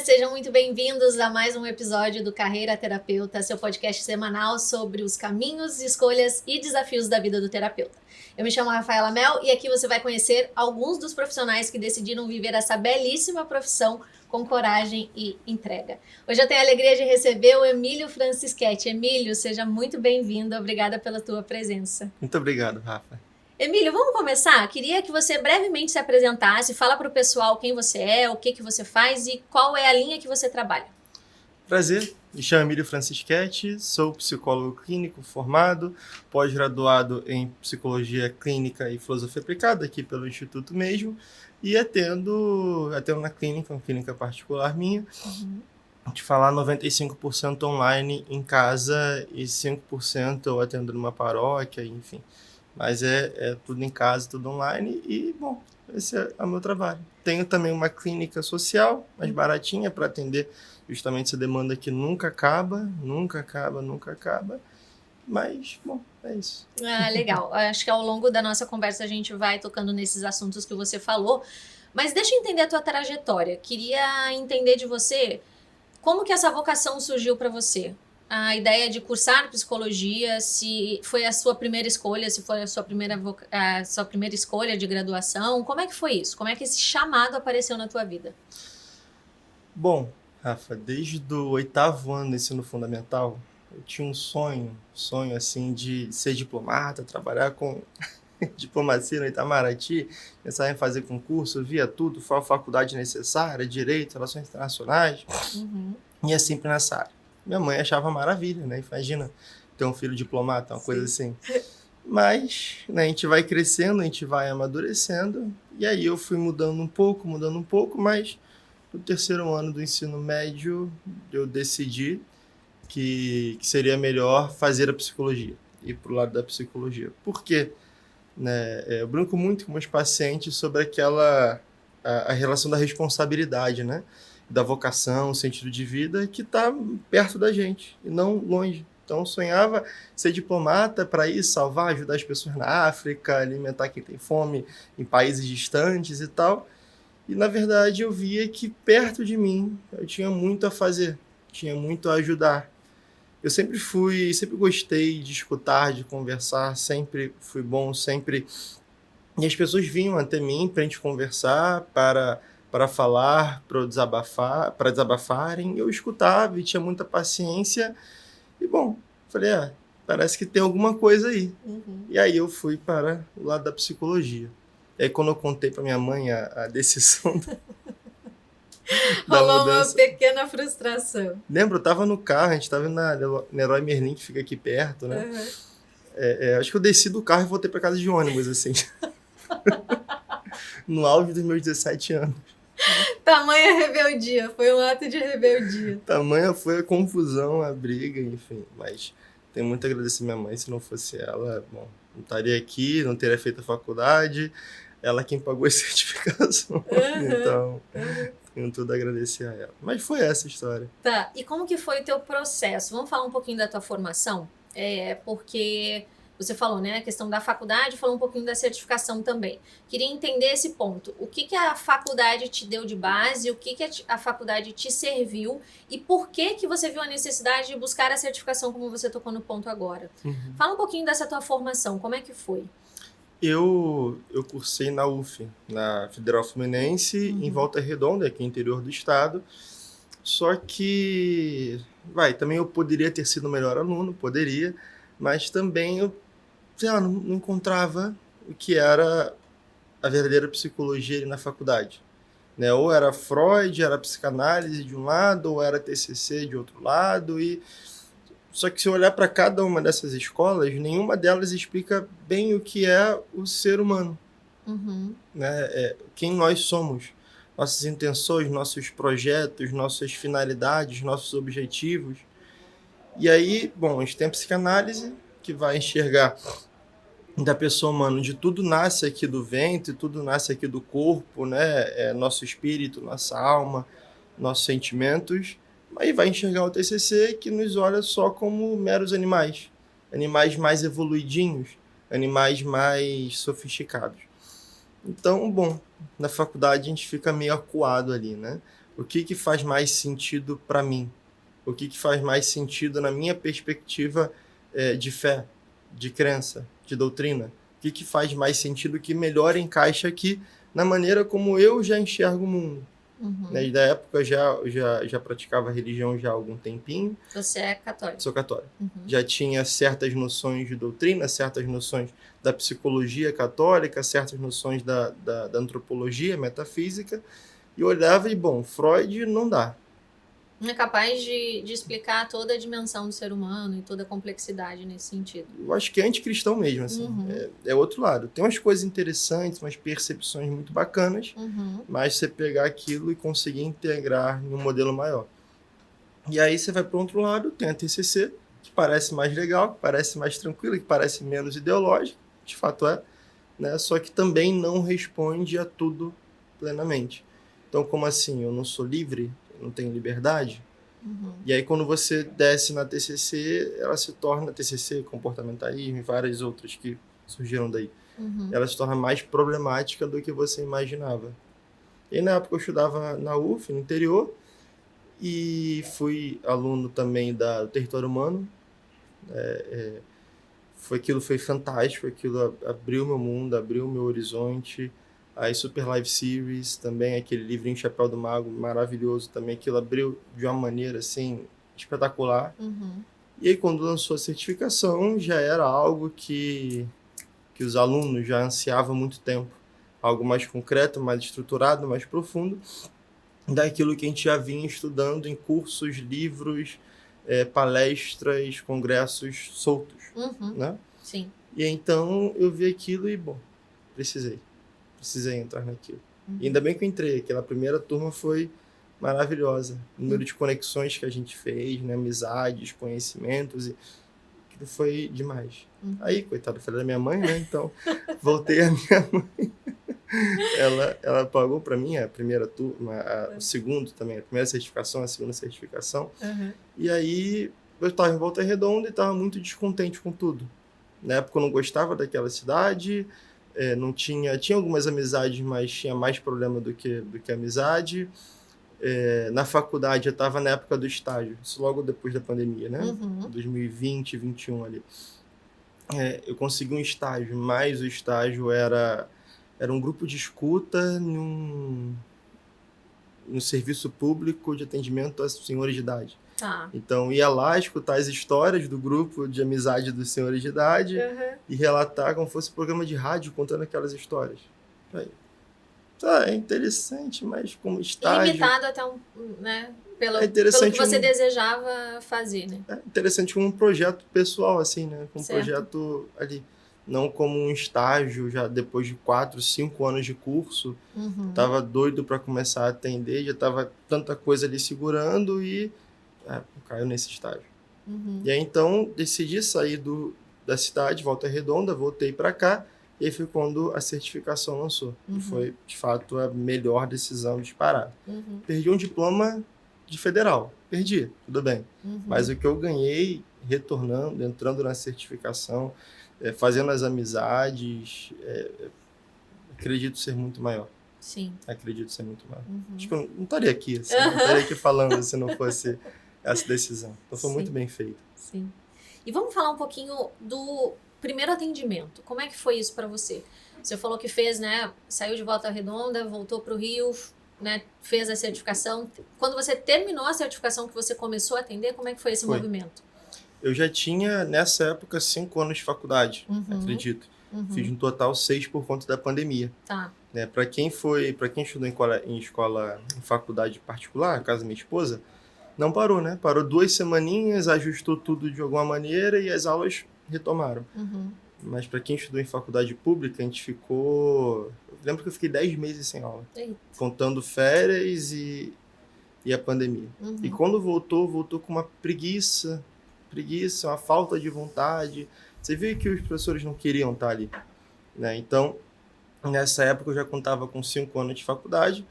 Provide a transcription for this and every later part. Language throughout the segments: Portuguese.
sejam muito bem-vindos a mais um episódio do Carreira Terapeuta, seu podcast semanal sobre os caminhos, escolhas e desafios da vida do terapeuta. Eu me chamo Rafaela Mel e aqui você vai conhecer alguns dos profissionais que decidiram viver essa belíssima profissão com coragem e entrega. Hoje eu tenho a alegria de receber o Emílio Francischetti. Emílio, seja muito bem-vindo, obrigada pela tua presença. Muito obrigado, Rafa. Emílio, vamos começar? Queria que você brevemente se apresentasse, fala para o pessoal quem você é, o que você faz e qual é a linha que você trabalha. Prazer, me chamo Emílio Francischetti, sou psicólogo clínico formado, pós-graduado em Psicologia Clínica e Filosofia Aplicada aqui pelo Instituto mesmo e atendo na clínica, uma clínica particular minha, de falar 95% online em casa e 5% eu atendo numa paróquia, enfim. Mas é tudo em casa, tudo online e, bom, esse é o meu trabalho. Tenho também uma clínica social, mais baratinha, para atender justamente essa demanda que nunca acaba. Mas, bom, é isso. Ah, legal. Acho que ao longo da nossa conversa a gente vai tocando nesses assuntos que você falou. Mas deixa eu entender a tua trajetória. Queria entender de você como que essa vocação surgiu para você. A ideia de cursar psicologia, se foi a sua primeira escolha, se foi a sua primeira escolha de graduação, como é que foi isso? Como é que esse chamado apareceu na tua vida? Bom, Rafa, desde o 8º ano do ensino fundamental, eu tinha um sonho assim de ser diplomata, trabalhar com diplomacia no Itamaraty, pensar em fazer concurso, via tudo, foi a faculdade necessária, Direito, Relações Internacionais, ia sempre nessa área. Minha mãe achava maravilha, né? Imagina ter um filho diplomata, uma coisa assim. Mas, né, a gente vai crescendo, a gente vai amadurecendo. E aí eu fui mudando um pouco, mas no 3º ano do ensino médio eu decidi que seria melhor fazer a psicologia, ir pro lado da psicologia. Por quê? Né, eu brinco muito com meus pacientes sobre a relação da responsabilidade, né? Da vocação, sentido de vida, que está perto da gente e não longe. Então, eu sonhava ser diplomata para ir salvar, ajudar as pessoas na África, alimentar quem tem fome em países distantes e tal. E, na verdade, eu via que perto de mim eu tinha muito a fazer, tinha muito a ajudar. Eu sempre gostei de escutar, de conversar, sempre fui bom, sempre... E as pessoas vinham até mim para a gente conversar, para falar, para desabafarem. Eu escutava e tinha muita paciência. E, bom, falei, parece que tem alguma coisa aí. E aí eu fui para o lado da psicologia. E aí, quando eu contei para minha mãe a decisão da Rolou mudança... uma pequena frustração. Lembro, eu estava no carro, a gente estava na Leroy Merlin, que fica aqui perto, né? Acho que eu desci do carro e voltei para casa de ônibus, assim. No auge dos meus 17 anos. Tamanha rebeldia, foi um ato de rebeldia. Tamanha foi a confusão, a briga, enfim. Mas tenho muito a agradecer minha mãe, se não fosse ela, bom, não estaria aqui, não teria feito a faculdade. Ela quem pagou as certificações, então tenho tudo a agradecer a ela. Mas foi essa a história. Tá, e como que foi o teu processo? Vamos falar um pouquinho da tua formação? Porque... Você falou, né, a questão da faculdade, falou um pouquinho da certificação também. Queria entender esse ponto. O que a faculdade te deu de base, o que a faculdade te serviu e por que você viu a necessidade de buscar a certificação, como você tocou no ponto agora. Fala um pouquinho dessa tua formação, como é que foi? Eu cursei na UF, na Federal Fluminense, em Volta Redonda, aqui no interior do estado. Só que, também eu poderia ter sido o melhor aluno, poderia, mas também eu não encontrava o que era a verdadeira psicologia ali na faculdade. Né? Ou era Freud, era psicanálise de um lado, ou era TCC de outro lado. Só que se eu olhar para cada uma dessas escolas, nenhuma delas explica bem o que é o ser humano. Né? Quem nós somos, nossas intenções, nossos projetos, nossas finalidades, nossos objetivos. E aí, bom, a gente tem a psicanálise, que vai enxergar da pessoa humana, onde tudo nasce aqui do ventre, tudo nasce aqui do corpo, né? Nosso espírito, nossa alma, nossos sentimentos. Aí vai enxergar o TCC, que nos olha só como meros animais. Animais mais evoluidinhos, animais mais sofisticados. Então, bom, na faculdade a gente fica meio acuado ali, né? O que faz mais sentido para mim? O que faz mais sentido na minha perspectiva de fé, de crença, de doutrina? O que faz mais sentido, que melhor encaixa aqui na maneira como eu já enxergo o mundo? Né? Da época já praticava religião já há algum tempinho. Você é católico? Sou católico. Já tinha certas noções de doutrina, certas noções da psicologia católica, certas noções da antropologia, metafísica, e olhava e, bom, Freud não dá. Não é capaz de explicar toda a dimensão do ser humano e toda a complexidade nesse sentido. Eu acho que é anticristão mesmo, assim. É outro lado. Tem umas coisas interessantes, umas percepções muito bacanas, mas você pegar aquilo e conseguir integrar em um modelo maior. E aí você vai para o outro lado, tem a TCC, que parece mais legal, que parece mais tranquila, que parece menos ideológica, de fato é, né? Só que também não responde a tudo plenamente. Então, como assim? Eu não sou livre? Eu não tenho liberdade? E aí, quando você desce na TCC, ela se torna, TCC, comportamentalismo e várias outras que surgiram daí, ela se torna mais problemática do que você imaginava. E na época eu estudava na UF, no interior, e fui aluno também do Território Humano. Aquilo foi fantástico, aquilo abriu meu mundo, abriu meu horizonte. As Super Live Series também, aquele livrinho Chapéu do Mago, maravilhoso também, aquilo abriu de uma maneira assim espetacular. E aí quando lançou a certificação, já era algo que os alunos já ansiavam há muito tempo. Algo mais concreto, mais estruturado, mais profundo, daquilo que a gente já vinha estudando em cursos, livros, palestras, congressos soltos, né? Sim. E então eu vi aquilo e, bom, precisei entrar naquilo. E ainda bem que eu entrei, aquela primeira turma foi maravilhosa. O número de conexões que a gente fez, né? Amizades, conhecimentos, e aquilo foi demais. Aí, coitada, falei da minha mãe, né? Então, voltei a minha mãe. Ela pagou para mim a primeira turma, o segundo também, a primeira certificação, a segunda certificação. E aí eu estava em Volta Redonda e estava muito descontente com tudo. Na época eu não gostava daquela cidade, não tinha algumas amizades, mas tinha mais problema do que amizade. Na faculdade eu estava na época do estágio, isso logo depois da pandemia, né? 2020, 2021 ali. Eu consegui um estágio, mas o estágio era um grupo de escuta no serviço público de atendimento a senhores de idade. Então, ia lá escutar as histórias do grupo de amizade dos senhores de idade e relatar como fosse um programa de rádio contando aquelas histórias. Aí, é interessante, mas como estágio... Limitado até né? Pelo que você desejava fazer, né? É interessante como um projeto pessoal, assim, né? Um projeto ali. Não como um estágio, já depois de 4, 5 anos de curso. Tava doido para começar a atender, já tava tanta coisa ali segurando e caiu nesse estágio. E aí, então, decidi sair da cidade, Volta Redonda, voltei para cá, e aí foi quando a certificação lançou. E foi, de fato, a melhor decisão disparada. Perdi um diploma de federal. Perdi, tudo bem. Mas o que eu ganhei, retornando, entrando na certificação, fazendo as amizades, acredito ser muito maior. Sim. Acredito ser muito maior. Tipo, eu não estaria aqui, assim, não estaria aqui falando se não fosse essa decisão. Então foi muito bem feito. Sim. E vamos falar um pouquinho do primeiro atendimento. Como é que foi isso para você? Você falou que fez, né? Saiu de Volta Redonda, voltou para o Rio, né? Fez a certificação. Quando você terminou a certificação, que você começou a atender, como é que foi esse movimento? Eu já tinha, nessa época, 5 anos de faculdade, acredito. Fiz um total 6 por conta da pandemia. Né? Para quem estudou em faculdade particular, caso da minha esposa, não parou, né? Parou 2 semaninhas, ajustou tudo de alguma maneira e as aulas retomaram. Mas para quem estudou em faculdade pública, a gente ficou... Eu lembro que eu fiquei 10 meses sem aula. Eita. Contando férias e a pandemia. E quando voltou com uma preguiça, uma falta de vontade. Você viu que os professores não queriam estar ali. Né? Então, nessa época eu já contava com 5 anos de faculdade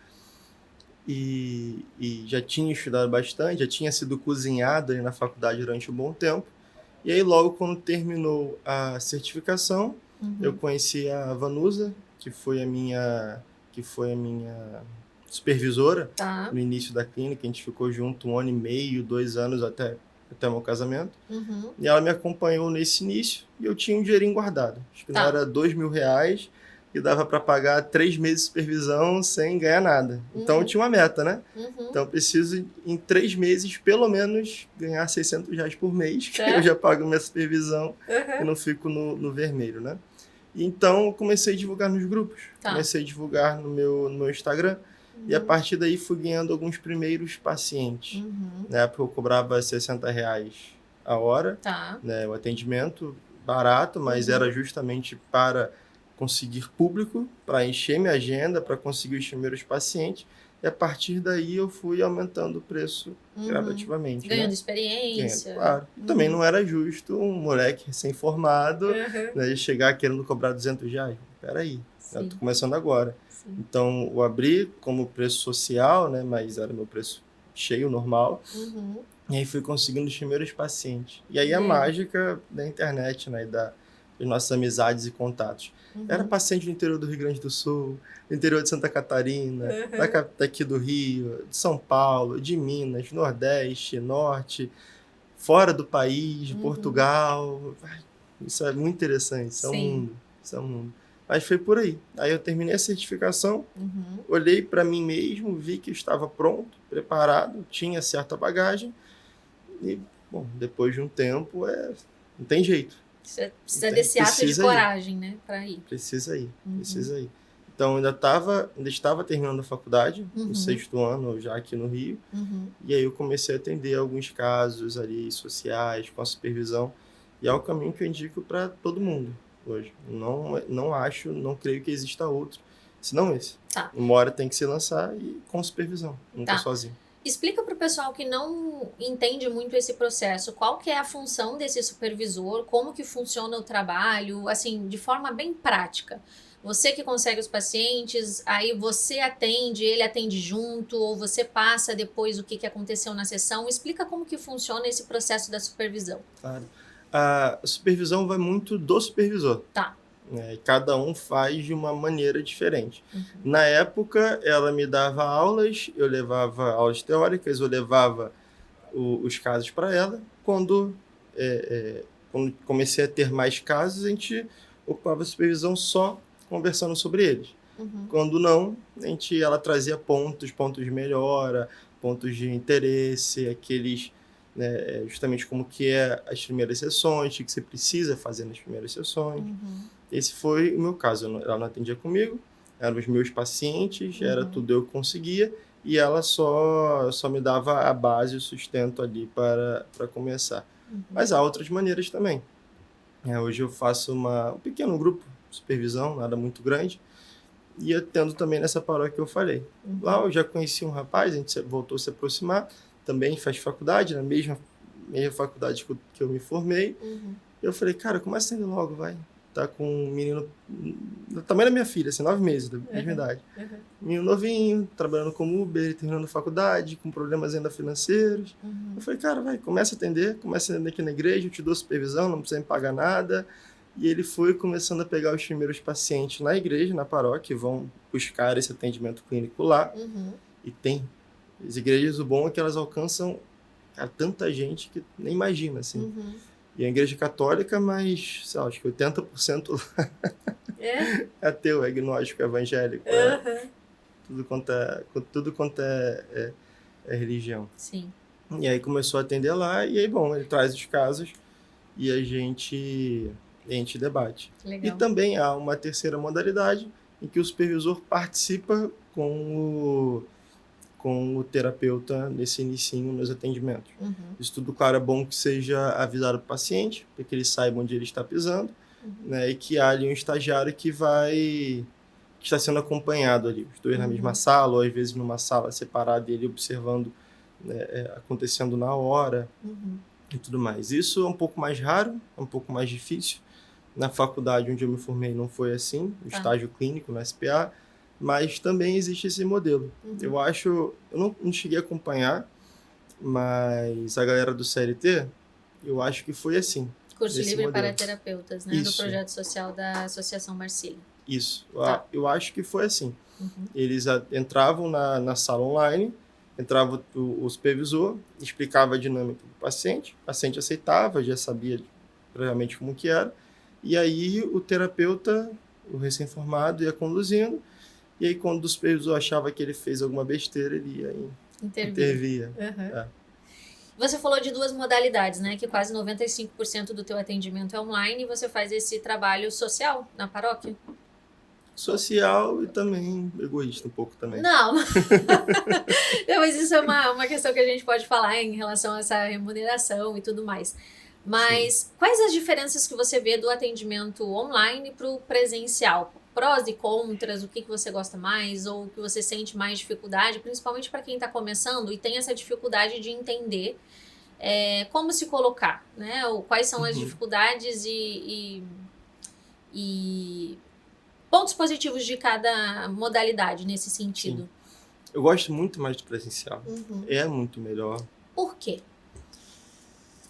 e já tinha estudado bastante, já tinha sido cozinhado ali na faculdade durante um bom tempo. E aí, logo quando terminou a certificação, eu conheci a Vanusa, que foi a minha supervisora Tá. no início da clínica. A gente ficou junto 1 ano e meio, 2 anos até o meu casamento. Uhum. E ela me acompanhou nesse início e eu tinha um dinheirinho guardado. Acho que não Tá. era R$ 2.000 e dava para pagar 3 meses de supervisão sem ganhar nada. Então eu tinha uma meta, né? Uhum. Então eu preciso, em 3 meses, pelo menos ganhar R$ 600 por mês, que eu Certo. já pago minha supervisão e Uhum. não fico no vermelho, né? Então eu comecei a divulgar nos grupos, Tá. comecei a divulgar no meu Instagram. E a Uhum. partir daí fui ganhando alguns primeiros pacientes. Uhum. Na época eu cobrava R$ 60 a hora, Tá. né? O atendimento barato, mas Uhum. era justamente para conseguir público, para encher minha agenda, para conseguir os primeiros pacientes. E a partir daí eu fui aumentando o preço gradativamente. Ganhando né? experiência. Claro. Também não era justo um moleque recém-formado, Uhum. né, chegar querendo cobrar R$ 200. Peraí, eu Sim. tô começando agora. Sim. Então, eu abri como preço social, né, mas era meu preço cheio, normal. Uhum. E aí fui conseguindo os primeiros pacientes. E aí E a aí? mágica da internet, né, das nossas amizades e contatos. Era Uhum. paciente do interior do Rio Grande do Sul, do interior de Santa Catarina, daqui do Rio, de São Paulo, de Minas, Nordeste, Norte, fora do país, Uhum. Portugal. Ai, isso é muito interessante, isso é um Sim. mundo, isso é um mundo. Mas foi por aí. Aí eu terminei a certificação, Uhum. olhei para mim mesmo, vi que eu estava pronto, preparado, tinha certa bagagem e, bom, depois de um tempo, não tem jeito. Você precisa desse ato de Precisa ir. coragem, né, para ir. Precisa ir, Uhum. precisa ir. Então, eu ainda estava terminando a faculdade, Uhum. no 6º ano, já aqui no Rio. Uhum. E aí eu comecei a atender alguns casos ali sociais, com a supervisão. E é o caminho que eu indico para todo mundo hoje. Não acho, não creio que exista outro, senão esse. Tá. Uma hora tem que se lançar e com supervisão, nunca Tá. sozinho. Explica para o pessoal que não entende muito esse processo, qual que é a função desse supervisor, como que funciona o trabalho, assim, de forma bem prática. Você que consegue os pacientes, aí você atende, ele atende junto, ou você passa depois o que aconteceu na sessão. Explica como que funciona esse processo da supervisão. Claro. A supervisão vai muito do supervisor. Tá. E cada um faz de uma maneira diferente. Uhum. Na época, ela me dava aulas, eu levava aulas teóricas, eu levava os casos para ela. Quando comecei a ter mais casos, a gente ocupava a supervisão só conversando sobre eles. Uhum. Quando não, ela trazia pontos de melhora, pontos de interesse, aqueles, né, justamente como que é as primeiras sessões, o que você precisa fazer nas primeiras sessões. Uhum. Esse foi o meu caso. Ela não atendia comigo, eram os meus pacientes, era tudo eu que conseguia, e ela só me dava a base, o sustento ali para começar. Uhum. Mas há outras maneiras também. Hoje eu faço um pequeno grupo de supervisão, nada muito grande, e eu tendo também nessa paróquia que eu falei. Uhum. Lá eu já conheci um rapaz, a gente voltou a se aproximar, também faz faculdade, na mesma faculdade que eu me formei. Uhum. Eu falei, cara, começa a atender logo, vai. Tá com um menino do tamanho da minha filha, assim, 9 meses, da mesma idade. Uhum. Menino novinho, trabalhando como Uber, terminando faculdade, com problemas ainda financeiros. Uhum. Eu falei, cara, vai, começa a atender aqui na igreja, eu te dou supervisão, não precisa me pagar nada. E ele foi começando a pegar os primeiros pacientes na igreja, na paróquia, que vão buscar esse atendimento clínico lá. Uhum. E tem. As igrejas, o bom é que elas alcançam tanta gente que nem imagina, assim. Uhum. E a igreja católica, mas, sei lá, acho que 80% lá é ateu, é agnóstico, é evangélico, tudo quanto é religião. Sim. E aí começou a atender lá, e aí, bom, ele traz os casos e a gente debate. Legal. E também há uma terceira modalidade em que o supervisor participa com o terapeuta nesse inicinho nos atendimentos. Uhum. Isso tudo, claro, é bom que seja avisado para o paciente, para que ele saiba onde ele está pisando, né, e que há ali um estagiário que está sendo acompanhado ali, os dois na mesma sala, ou às vezes numa sala separada, ele observando, né, acontecendo na hora, e tudo mais. Isso é um pouco mais raro, é um pouco mais difícil. Na faculdade onde eu me formei não foi assim, no estágio clínico, no SPA, mas também existe esse modelo. Eu não cheguei a acompanhar, mas a galera do CLT, eu acho que foi assim. Curso livre modelo. para terapeutas, né? Isso. Do projeto social da Associação Marcílio. Isso. Tá. Eu acho que foi assim. Uhum. Eles entravam na sala online, entrava o supervisor, explicava a dinâmica do paciente, o paciente aceitava, já sabia previamente como que era, e aí o terapeuta, o recém-formado, ia conduzindo, e aí quando o supervisor achava que ele fez alguma besteira, ele ia intervia. Uhum. É. Você falou de 2 modalidades, né? Que quase 95% do teu atendimento é online e você faz esse trabalho social na paróquia? Social e também egoísta um pouco também. Não. Não, mas isso é uma questão que a gente pode falar em relação a essa remuneração e tudo mais. Mas quais as diferenças que você vê do atendimento online para o presencial? Prós e contras, o que você gosta mais ou o que você sente mais dificuldade, principalmente para quem está começando e tem essa dificuldade de entender como se colocar, né? Ou quais são as dificuldades e pontos positivos de cada modalidade nesse sentido. Sim. Eu gosto muito mais do presencial. Uhum. É muito melhor. Por quê?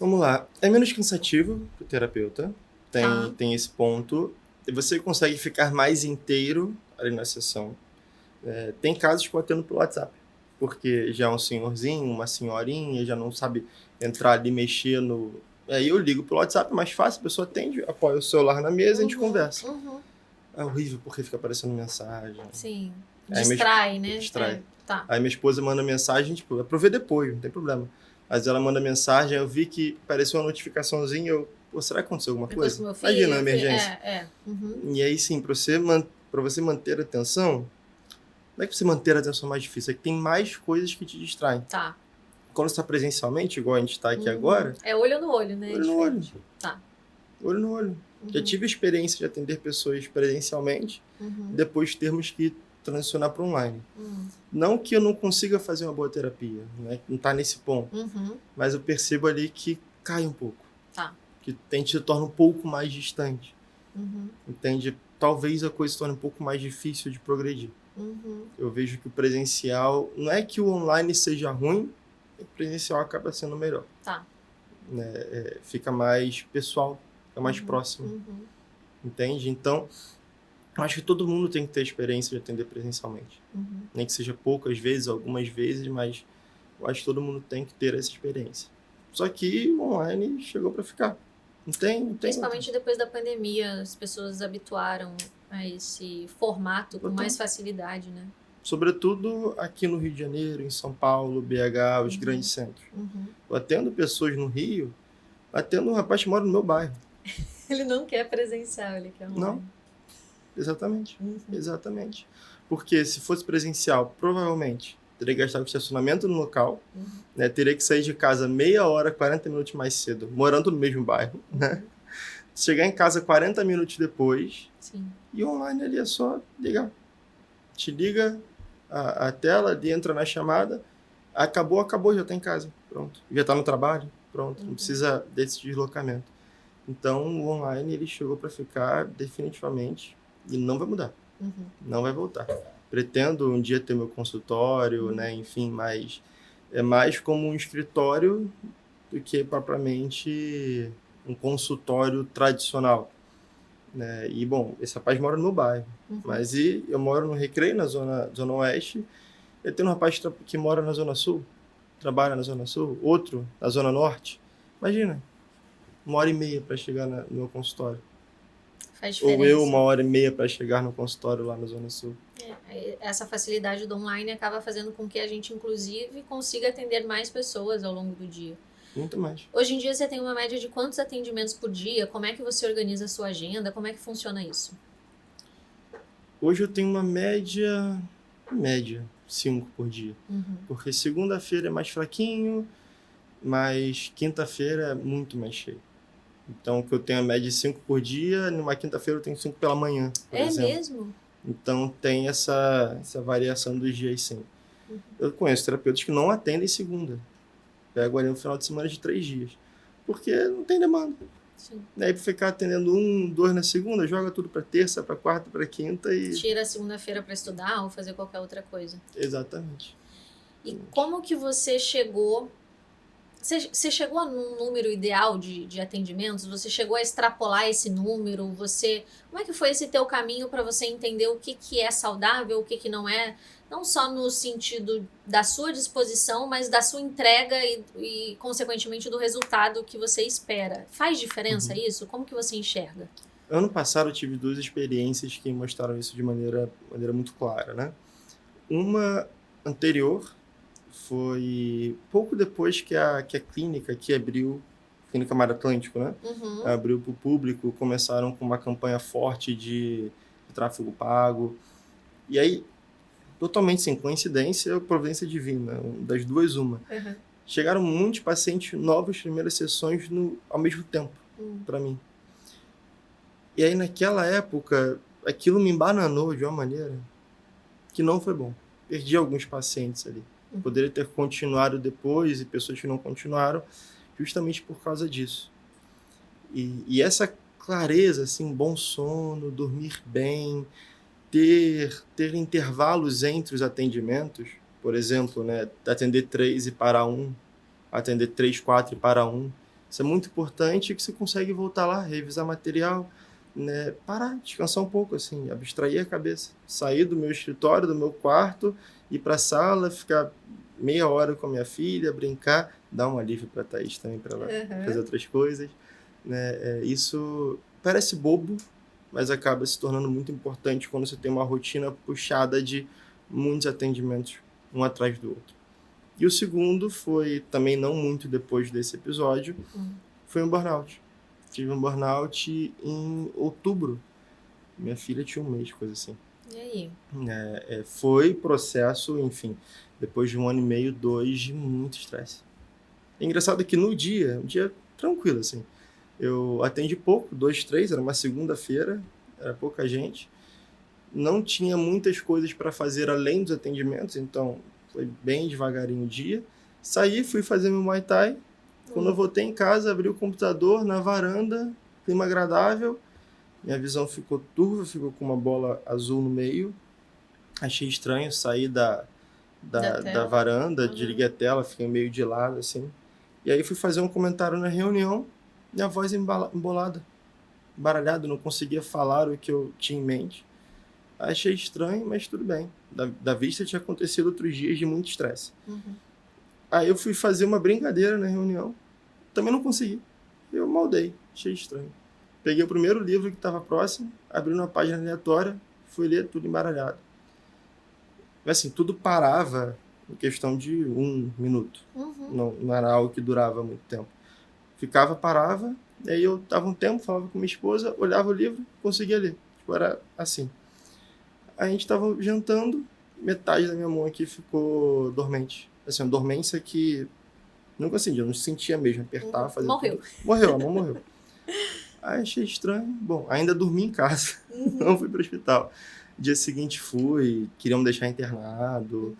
Vamos lá. É menos cansativo para o terapeuta. Tá. Tem esse ponto. E você consegue ficar mais inteiro ali na sessão. Tem casos que eu atendo pelo WhatsApp. Porque já é um senhorzinho, uma senhorinha, já não sabe entrar ali, mexer no... Aí eu ligo pelo WhatsApp, é mais fácil, a pessoa atende, apoia o celular na mesa e a gente conversa. Uhum. É horrível porque fica aparecendo mensagem. Sim. Aí Distrai, né? Distrai. Tá. Aí minha esposa manda mensagem, tipo, é pra eu ver depois, não tem problema. Mas ela manda mensagem, aí eu vi que apareceu uma notificaçãozinha, pô, será que aconteceu alguma coisa? Meu filho, Imagina a emergência. Uhum. E aí sim, pra você manter a atenção, não é que você manter a atenção mais difícil, é que tem mais coisas que te distraem. Tá. Quando você está presencialmente, igual a gente está aqui agora... É olho no olho, né? Olho no olho. Tá. Olho no olho. Já tive a experiência de atender pessoas presencialmente, depois termos que transicionar para online. Não que eu não consiga fazer uma boa terapia, né? Não está nesse ponto. Mas eu percebo ali que cai um pouco. Tá. Que a gente se torna um pouco mais distante. Entende? Talvez a coisa se torne um pouco mais difícil de progredir. Eu vejo que o presencial... Não é que o online seja ruim, o presencial acaba sendo melhor. Tá. Né? Fica mais pessoal, fica mais próximo. Entende? Então, eu acho que todo mundo tem que ter a experiência de atender presencialmente. Nem que seja poucas vezes, algumas vezes, mas eu acho que todo mundo tem que ter essa experiência. Só que o online chegou para ficar. Não tem Principalmente depois da pandemia, as pessoas habituaram a esse formato com mais facilidade, né? Sobretudo aqui no Rio de Janeiro, em São Paulo, BH, os grandes centros. Eu atendo pessoas no Rio, atendo um rapaz que mora no meu bairro. Ele não quer presencial, ele quer online. Não, exatamente. Exatamente. Porque se fosse presencial, provavelmente teria que gastar com estacionamento no local, né? Teria que sair de casa meia hora, 40 minutos mais cedo, morando no mesmo bairro, né? Chegar em casa 40 minutos depois. Sim. E online ali é só ligar. Te liga a tela, ali entra na chamada, acabou, já está em casa, pronto. Já está no trabalho, pronto. Não precisa desse deslocamento. Então, o online ele chegou para ficar definitivamente e não vai mudar. Não vai voltar. Pretendo um dia ter meu consultório, né? Enfim, mas é mais como um escritório do que propriamente um consultório tradicional. Né? E, bom, esse rapaz mora no meu bairro, mas eu moro no Recreio, na zona Oeste, e tem um rapaz que mora na Zona Sul, trabalha na Zona Sul, outro na Zona Norte. Imagina, 1h30 para chegar no meu consultório. Faz diferença. Ou eu 1h30 para chegar no consultório lá na Zona Sul. Essa facilidade do online acaba fazendo com que a gente, inclusive, consiga atender mais pessoas ao longo do dia. Muito mais. Hoje em dia você tem uma média de quantos atendimentos por dia? Como é que você organiza a sua agenda? Como é que funciona isso? Hoje eu tenho uma média 5 por dia. Porque segunda-feira é mais fraquinho, mas quinta-feira é muito mais cheio. Então, que eu tenho a média de 5 por dia, numa quinta-feira eu tenho 5 pela manhã, por exemplo. Mesmo? Então, tem essa variação dos dias, sim. Eu conheço terapeutas que não atendem segunda. Pego ali no final de semana de 3 dias. Porque não tem demanda. Sim. Daí, para ficar atendendo 1, 2 na segunda, joga tudo para terça, para quarta, para quinta e... Tira a segunda-feira para estudar ou fazer qualquer outra coisa. Exatamente. E como que você chegou Você chegou num número ideal de atendimentos? Você chegou a extrapolar esse número? Como é que foi esse teu caminho para você entender o que, que é saudável, o que, que não é? Não só no sentido da sua disposição, mas da sua entrega consequentemente, do resultado que você espera. Faz diferença isso? Como que você enxerga? Ano passado eu tive 2 experiências que mostraram isso de maneira muito clara, né? Uma anterior foi pouco depois que a clínica que abriu, Clínica Mar Atlântico, né? Uhum. Abriu para o público, começaram com uma campanha forte de tráfego pago. E aí, totalmente sem coincidência ou providência divina, das duas uma. Uhum. Chegaram muitos pacientes novos, primeiras sessões ao mesmo tempo, para mim. E aí, naquela época, aquilo me embananou de uma maneira que não foi bom. Perdi alguns pacientes ali. Poderia ter continuado depois e pessoas que não continuaram justamente por causa disso. E essa clareza, assim, bom sono, dormir bem, ter intervalos entre os atendimentos, por exemplo, né, atender 3 e parar 1, atender 3, 4 e parar 1. Isso é muito importante, que você consegue voltar lá, revisar material, né, parar, descansar um pouco, assim, abstrair a cabeça, sair do meu escritório, do meu quarto, ir para a sala, ficar meia hora com a minha filha, brincar, dar um alívio para a Thaís também, para ela fazer outras coisas. Né? Isso parece bobo, mas acaba se tornando muito importante quando você tem uma rotina puxada de muitos atendimentos, um atrás do outro. E o segundo foi, também não muito depois desse episódio, foi um burnout. Tive um burnout em outubro. Minha filha tinha 1 mês, coisa assim. E aí? Foi processo, enfim, depois de 1 ano e meio, 2, de muito estresse. É engraçado que no dia, um dia tranquilo, assim, eu atendi pouco, 2, 3, era uma segunda-feira, era pouca gente. Não tinha muitas coisas para fazer além dos atendimentos, então foi bem devagarinho o dia. Saí, fui fazer meu Muay Thai. Quando eu voltei em casa, abri o computador na varanda, clima agradável. Minha visão ficou turva, ficou com uma bola azul no meio. Achei estranho, saí da varanda, desliguei a tela, fiquei meio de lado, assim. E aí fui fazer um comentário na reunião, minha voz embolada, embaralhada, não conseguia falar o que eu tinha em mente. Achei estranho, mas tudo bem. Da vista tinha acontecido outros dias de muito estresse. Aí eu fui fazer uma brincadeira na reunião, também não consegui. Eu maldei, achei estranho. Peguei o primeiro livro que estava próximo, abri uma página aleatória, fui ler tudo embaralhado. Assim, tudo parava em questão de 1 minuto. Não era algo que durava muito tempo. Parava, e aí eu tava um tempo, falava com minha esposa, olhava o livro, conseguia ler. Tipo, era assim. Aí a gente tava jantando, metade da minha mão aqui ficou dormente. Assim, uma dormência que nunca acendi, eu não sentia mesmo, apertava, fazia Morreu. Tudo. Morreu, a mão morreu. Aí achei estranho. Bom, ainda dormi em casa, não fui pro hospital. Dia seguinte fui, queriam me deixar internado.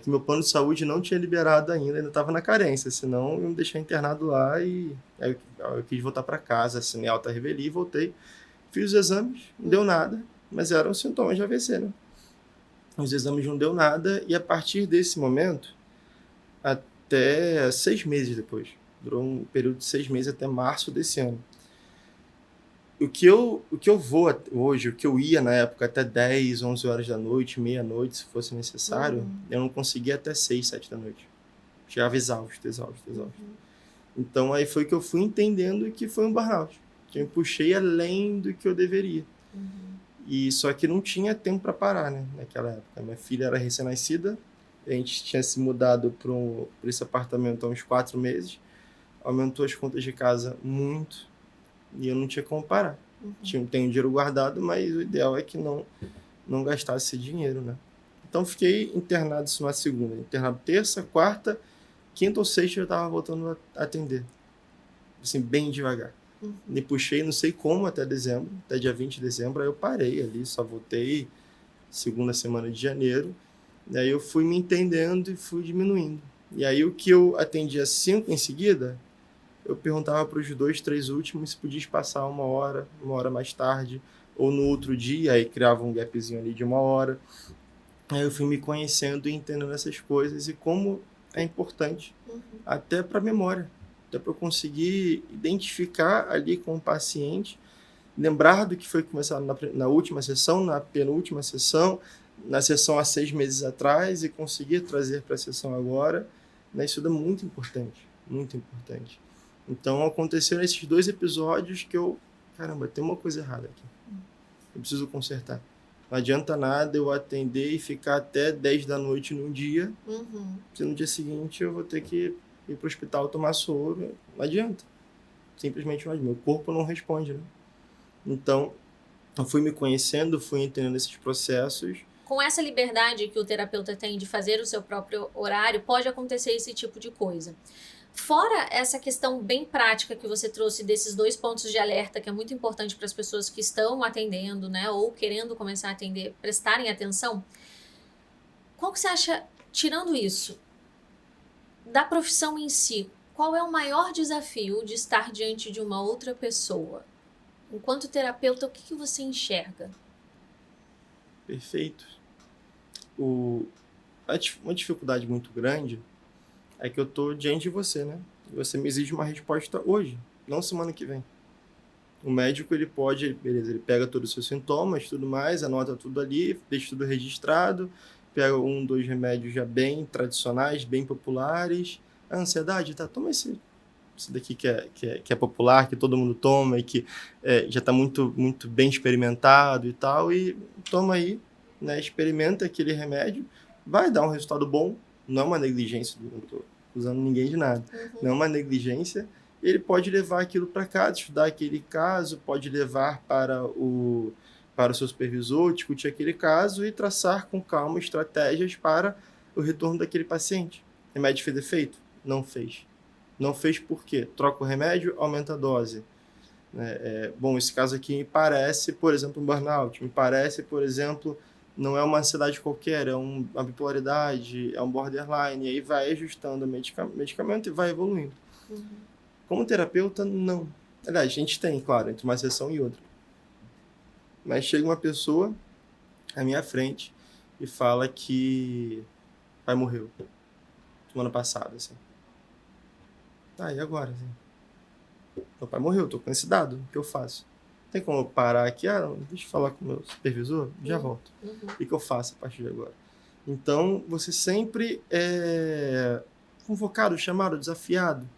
Que meu plano de saúde não tinha liberado ainda estava na carência, senão iam me deixar internado lá e aí eu quis voltar para casa, assinei alta revelia e voltei. Fiz os exames, não deu nada, mas eram sintomas de AVC, né? Os exames não deu nada e a partir desse momento, até 6 meses depois, durou um período de 6 meses até março desse ano. O que eu vou hoje, o que eu ia na época até 10, 11 horas da noite, meia-noite, se fosse necessário, eu não conseguia até 6, 7 da noite. Chegava exausto. Então aí foi que eu fui entendendo que foi um burnout. Que eu me puxei além do que eu deveria. E só que não tinha tempo para parar, né, naquela época. Minha filha era recém-nascida, a gente tinha se mudado para esse apartamento há uns 4 meses, aumentou as contas de casa muito, e eu não tinha como parar. Tenho dinheiro guardado, mas o ideal é que não gastasse esse dinheiro, né? Então fiquei internado isso na segunda. Internado terça, quarta, quinta ou sexta eu estava voltando a atender. Assim, bem devagar. Me puxei, não sei como, até dezembro, até dia 20 de dezembro, aí eu parei ali, só voltei segunda semana de janeiro. E aí eu fui me entendendo e fui diminuindo. E aí o que eu atendia 5 em seguida, eu perguntava para os 2, 3 últimos se podia espaçar 1 hora mais tarde, ou no outro dia, aí criava um gapzinho ali de 1 hora. Aí eu fui me conhecendo e entendendo essas coisas e como é importante até para memória, até para eu conseguir identificar ali com o paciente, lembrar do que foi começado na última sessão, na penúltima sessão, na sessão há 6 meses atrás e conseguir trazer para a sessão agora, né? Isso é muito importante, muito importante. Então, aconteceram esses 2 episódios que caramba, tem uma coisa errada aqui. Eu preciso consertar. Não adianta nada eu atender e ficar até 10 da noite num dia, se no dia seguinte eu vou ter que ir para o hospital tomar soro. Não adianta. Simplesmente não adianta. Meu corpo não responde, né? Então, eu fui me conhecendo, fui entendendo esses processos. Com essa liberdade que o terapeuta tem de fazer o seu próprio horário, pode acontecer esse tipo de coisa. Fora essa questão bem prática que você trouxe desses 2 pontos de alerta, que é muito importante para as pessoas que estão atendendo, né, ou querendo começar a atender, prestarem atenção, qual que você acha, tirando isso, da profissão em si, qual é o maior desafio de estar diante de uma outra pessoa? Enquanto terapeuta, o que você enxerga? Perfeito. Uma dificuldade muito grande é que eu tô diante de você, né? Você me exige uma resposta hoje, não semana que vem. O médico, ele pode, beleza, ele pega todos os seus sintomas, tudo mais, anota tudo ali, deixa tudo registrado, pega 1, 2 remédios já bem tradicionais, bem populares. A ansiedade, tá? Toma esse daqui que é popular, que todo mundo toma e que já está muito, muito bem experimentado e tal, e toma aí, né? Experimenta aquele remédio, vai dar um resultado bom, não é uma negligência, não estou usando ninguém de nada, não é uma negligência. Ele pode levar aquilo para casa, estudar aquele caso, pode levar para o seu supervisor, discutir aquele caso e traçar com calma estratégias para o retorno daquele paciente. O remédio fez efeito? Não fez. Não fez por quê? Troca o remédio, aumenta a dose. Bom, esse caso aqui me parece, por exemplo, um burnout. Me parece, por exemplo, não é uma ansiedade qualquer, é uma bipolaridade, é um borderline. E aí vai ajustando o medicamento e vai evoluindo. Como terapeuta, não. Aliás, a gente tem, claro, entre uma sessão e outra. Mas chega uma pessoa à minha frente e fala que o pai morreu semana passada, assim. Tá, e agora? Assim? Meu pai morreu, tô com esse dado, o que eu faço? Tem como eu parar aqui? Não, deixa eu falar com o meu supervisor, já volto. O que eu faço a partir de agora? Então, você sempre é convocado, chamado, desafiado.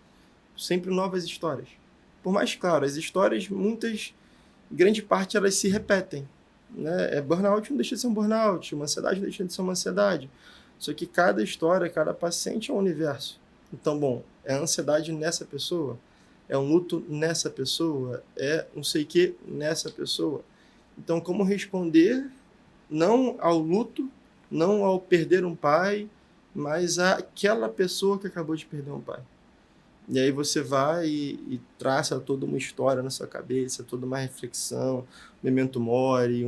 Sempre novas histórias. Por mais claro, as histórias, grande parte, elas se repetem. Né? Burnout não deixa de ser um burnout, uma ansiedade não deixa de ser uma ansiedade. Só que cada história, cada paciente é um universo. Então, bom, é ansiedade nessa pessoa, é um luto nessa pessoa, é não sei o que nessa pessoa. Então, como responder não ao luto, não ao perder um pai, mas àquela pessoa que acabou de perder um pai. E aí você vai e traça toda uma história na sua cabeça, toda uma reflexão, memento mori,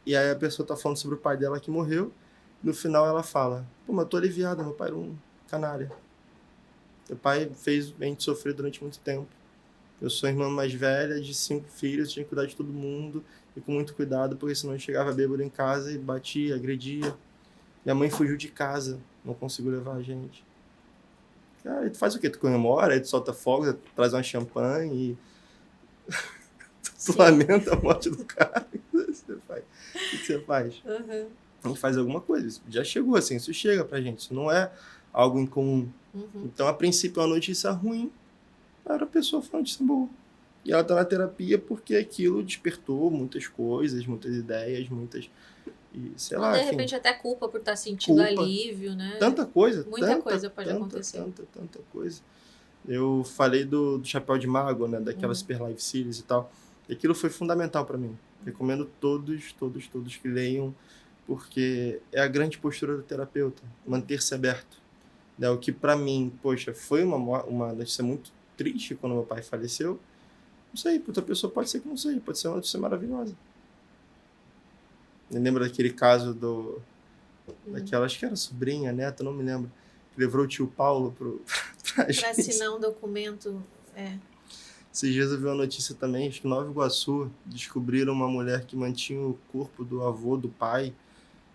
E aí a pessoa tá falando sobre o pai dela que morreu, no final ela fala, pô, mas eu tô aliviada, meu pai era um canalha. Meu pai fez a gente sofrer durante muito tempo. Eu sou a irmã mais velha de 5 filhos, tinha que cuidar de todo mundo, e com muito cuidado, porque senão eu chegava bêbado em casa e batia, agredia. Minha mãe fugiu de casa, não conseguiu levar a gente. Cara, tu faz o quê? Tu comemora, aí tu solta fogos, tu traz uma champanhe e tu lamenta a morte do cara. O que você faz? A gente faz alguma coisa. Isso já chegou, assim, isso chega pra gente. Isso não é algo incomum. Então, a princípio, é uma notícia ruim, para a pessoa foi uma notícia boa. E ela tá na terapia porque aquilo despertou muitas coisas, muitas ideias, E, sei lá, de repente até culpa por estar sentindo alívio, né? Tanta coisa. Muita coisa pode acontecer. Tanta coisa. Eu falei do chapéu de mago, né? Daquela Super Life Series e tal. E aquilo foi fundamental para mim. Recomendo todos que leiam, porque é a grande postura do terapeuta. Manter-se aberto. Né? O que para mim, poxa, foi uma notícia muito triste quando meu pai faleceu. Não sei, para outra pessoa pode ser que não seja. Pode ser uma notícia maravilhosa. Lembra daquele caso daquela, acho que era sobrinha, neta, não me lembro, que levou o tio Paulo pra assinar um documento. Esses dias eu vi uma notícia também, acho que em Nova Iguaçu, descobriram uma mulher que mantinha o corpo do avô, do pai,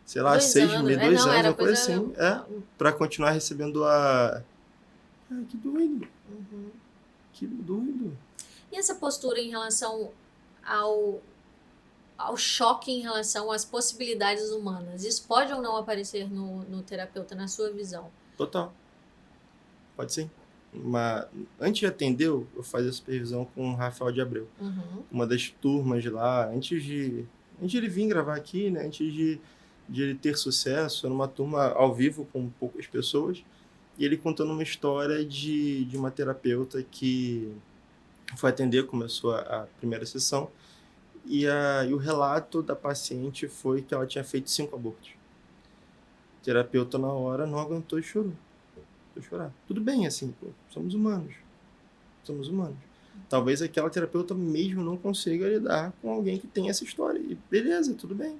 sei lá, 2 6 anos. meses, É, 2 não, anos, era uma coisa coisa... assim, pra continuar recebendo a... Ah, que doido, Uhum. que doido. E essa postura em relação ao, ao choque em relação às possibilidades humanas, isso pode ou não aparecer no terapeuta, na sua visão? Total, pode sim. Mas antes de atender, eu fazia supervisão com o Rafael de Abreu, Uhum. uma das turmas de lá, antes de ele vir gravar aqui, né, antes de ele ter sucesso, era uma turma ao vivo com poucas pessoas, e ele contando uma história de uma terapeuta que foi atender, começou a primeira sessão, e o relato da paciente foi que ela tinha feito 5 abortos. O terapeuta, na hora, não aguentou e chorou. Foi chorar. Tudo bem, assim, pô, somos humanos. Somos humanos. Talvez aquela terapeuta mesmo não consiga lidar com alguém que tem essa história. E beleza, tudo bem.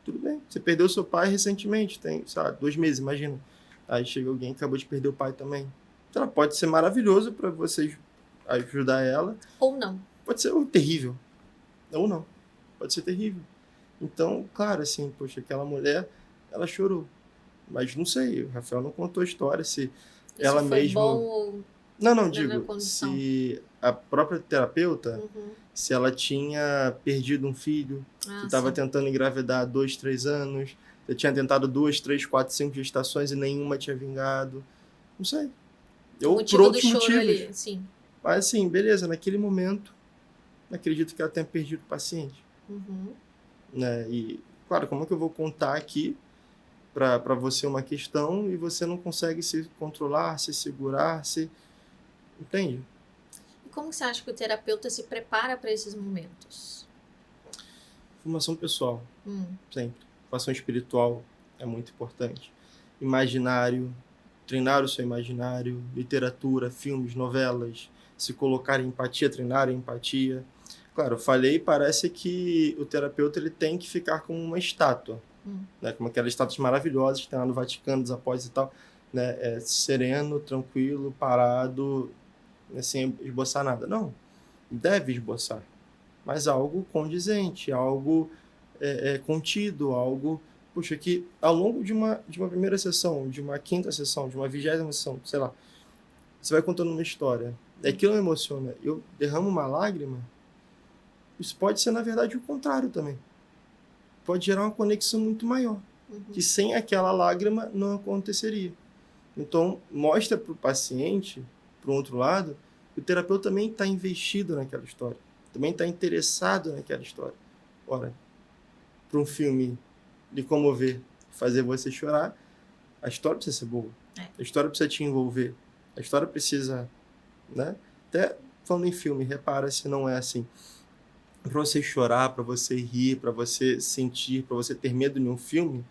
Tudo bem. Você perdeu seu pai recentemente, tem, sei lá, 2 meses, imagina. Aí chega alguém que acabou de perder o pai também. Então, pode ser maravilhoso para vocês ajudar ela. Ou não. Pode ser terrível. Ou não. Pode ser terrível. Então, claro, assim, poxa, aquela mulher, ela chorou. Mas não sei, o Rafael não contou a história, se Isso ela foi mesmo... bom ou Não, na digo, condição? se a própria terapeuta, Uhum. se ela tinha perdido um filho, Ah, que estava sim. tentando engravidar há 2, 3 anos, você tinha tentado 2, 3, 4, 5 gestações e nenhuma tinha vingado. Não sei. O Ou por motivo do outros choro motivos. ali, sim. Mas assim, beleza, naquele momento, não acredito que ela tenha perdido o paciente. Uhum. Né? E, claro, como é que eu vou contar aqui para você uma questão e você não consegue se controlar, se segurar, se... Entende? E como você acha que o terapeuta se prepara para esses momentos? Formação pessoal, Hum. sempre. Formação espiritual é muito importante. Imaginário, treinar o seu imaginário, literatura, filmes, novelas, se colocar em empatia, treinar a empatia. Claro, eu falei, parece que o terapeuta ele tem que ficar como uma estátua, né? Como aquelas estátuas maravilhosas que tem lá no Vaticano, dos apóstolos e tal, né? Sereno, tranquilo, parado, sem esboçar nada. Não, deve esboçar, mas algo condizente, algo contido, algo, puxa, que ao longo de uma primeira sessão, de uma quinta sessão, de uma 20ª sessão, sei lá, você vai contando uma história, aquilo me emociona, eu derramo uma lágrima, isso pode ser, na verdade, o contrário também. Pode gerar uma conexão muito maior, que sem aquela lágrima não aconteceria. Então, mostra para o paciente, para o outro lado, que o terapeuta também está investido naquela história, também está interessado naquela história. Ora, para um filme lhe comover, fazer você chorar, a história precisa ser boa. A história precisa te envolver. A história precisa, né? Até falando em filme, repara se não é assim. Para você chorar, para você rir, para você sentir, para você ter medo em um filme,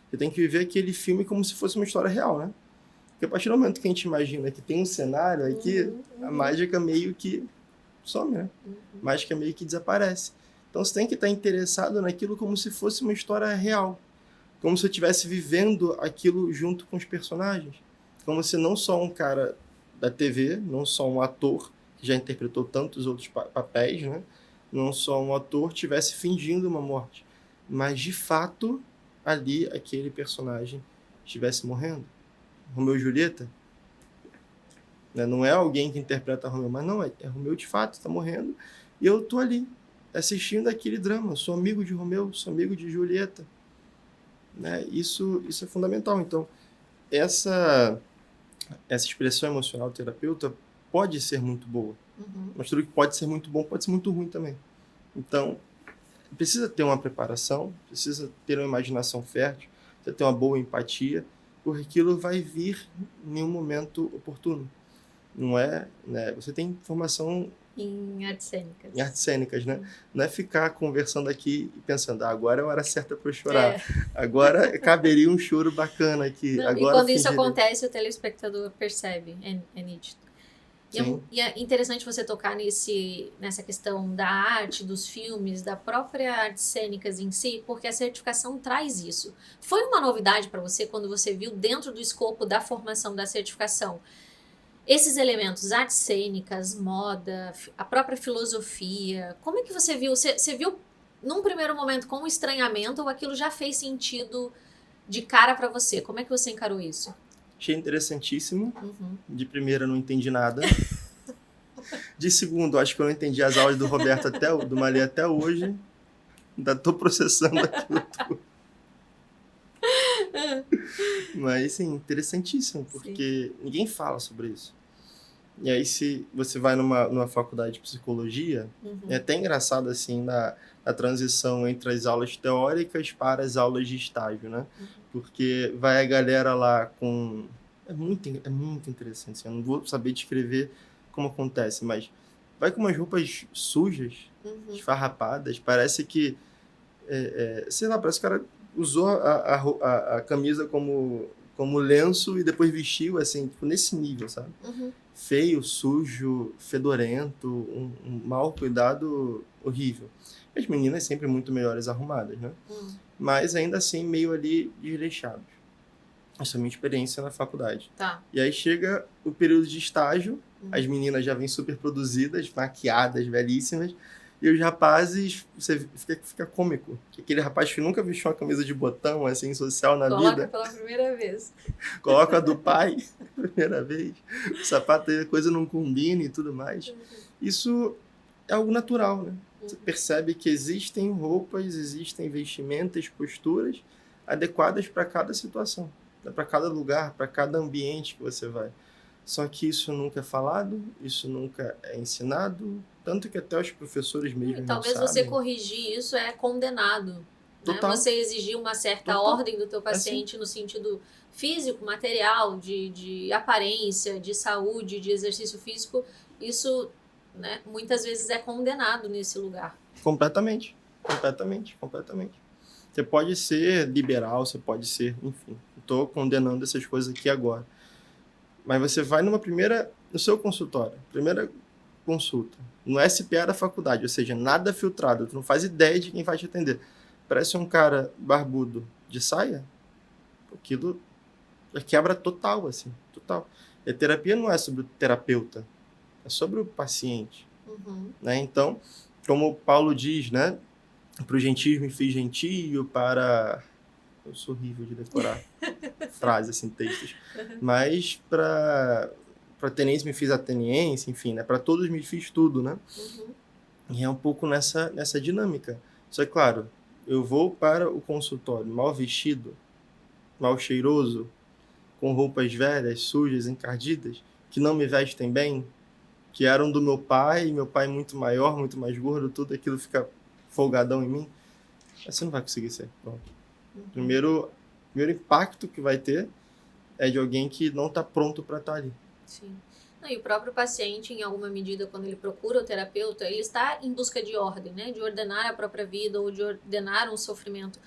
você tem que viver aquele filme como se fosse uma história real, né? Porque a partir do momento que a gente imagina que tem um cenário aqui, a mágica meio que some, né? A mágica meio que desaparece. Então você tem que estar interessado naquilo como se fosse uma história real. Como se eu estivesse vivendo aquilo junto com os personagens. Como se não só um cara da TV, não só um ator, que já interpretou tantos outros papéis, né? Não só um ator estivesse fingindo uma morte, mas de fato ali aquele personagem estivesse morrendo. Romeu e Julieta, né? Não é alguém que interpreta Romeu, mas não, é Romeu de fato, está morrendo, e eu estou ali, assistindo aquele drama, sou amigo de Romeu, sou amigo de Julieta. Né? Isso é fundamental. Então, essa expressão emocional do terapeuta pode ser muito boa, mas tudo que pode ser muito bom pode ser muito ruim também. Então, precisa ter uma preparação, precisa ter uma imaginação fértil, precisa ter uma boa empatia, porque aquilo vai vir em um momento oportuno. Não é, né? Você tem formação em artes cênicas. Em artes cênicas, né? Não é ficar conversando aqui e pensando, agora é a hora certa para eu chorar. Agora caberia um choro bacana aqui. Não, agora e quando isso acontece, o telespectador percebe, é nítido. E é interessante você tocar nessa questão da arte, dos filmes, da própria artes cênicas em si, porque a certificação traz isso. Foi uma novidade para você quando você viu dentro do escopo da formação da certificação esses elementos, artes cênicas, moda, a própria filosofia? Como é que você viu? Você viu num primeiro momento com estranhamento ou aquilo já fez sentido de cara pra você? Como é que você encarou isso? Achei interessantíssimo. Uhum. De primeira, não entendi nada. De segundo, acho que eu não entendi as aulas do Roberto do Malê até hoje. Ainda tô processando aquilo tudo. Mas, sim, interessantíssimo, porque ninguém fala sobre isso. E aí, se você vai numa faculdade de psicologia, é até engraçado, assim, na transição entre as aulas teóricas para as aulas de estágio, né? Porque vai a galera lá com... É muito interessante, assim, eu não vou saber descrever como acontece, mas vai com umas roupas sujas, esfarrapadas, parece que, sei lá, parece que o cara usou a camisa como lenço e depois vestiu, assim, tipo, nesse nível, sabe? Feio, sujo, fedorento, um mau cuidado horrível. As meninas sempre muito melhores arrumadas, né? Mas ainda assim meio ali desleixados. Essa é a minha experiência na faculdade. Tá. E aí chega o período de estágio, as meninas já vêm super produzidas, maquiadas, belíssimas, e os rapazes, você fica cômico. Aquele rapaz que nunca vestiu uma camisa de botão, assim, social na vida. Coloca pela primeira vez. Coloca a do pai, primeira vez. O sapato, a coisa não combina e tudo mais. Isso é algo natural, né? Você percebe que existem roupas, existem vestimentas, posturas adequadas para cada situação, para cada lugar, para cada ambiente que você vai. Só que isso nunca é falado, isso nunca é ensinado, tanto que até os professores mesmo não Talvez sabem. você corrigir isso é condenado. Né? Total. Você exigir uma certa Total. ordem do teu paciente no sentido físico, material, de aparência, de saúde, de exercício físico, isso, né, muitas vezes é condenado nesse lugar. Completamente. Você pode ser liberal, você pode ser, enfim, estou condenando essas coisas aqui agora. Mas você vai no seu consultório, primeira consulta, no SPA da faculdade, ou seja, nada filtrado, tu não faz ideia de quem vai te atender. Parece um cara barbudo de saia, aquilo quebra total, assim, total. E a terapia não é sobre o terapeuta, é sobre o paciente. Né? Então, como o Paulo diz, né? Para o gentil me fiz gentio, para... Eu sou horrível de decorar frases, assim, textos. Mas para ateniense me fiz ateniense, enfim, né? Para todos me fiz tudo, né? E é um pouco nessa dinâmica. Só que, claro, eu vou para o consultório mal vestido, mal cheiroso, com roupas velhas, sujas, encardidas, que não me vestem bem, que eram do meu pai muito maior, muito mais gordo, tudo aquilo fica folgadão em mim, você não vai conseguir ser. Pronto. Primeiro impacto que vai ter é de alguém que não está pronto para estar ali. Sim. Não, e o próprio paciente, em alguma medida, quando ele procura o terapeuta, ele está em busca de ordem, né? De ordenar a própria vida ou de ordenar um sofrimento.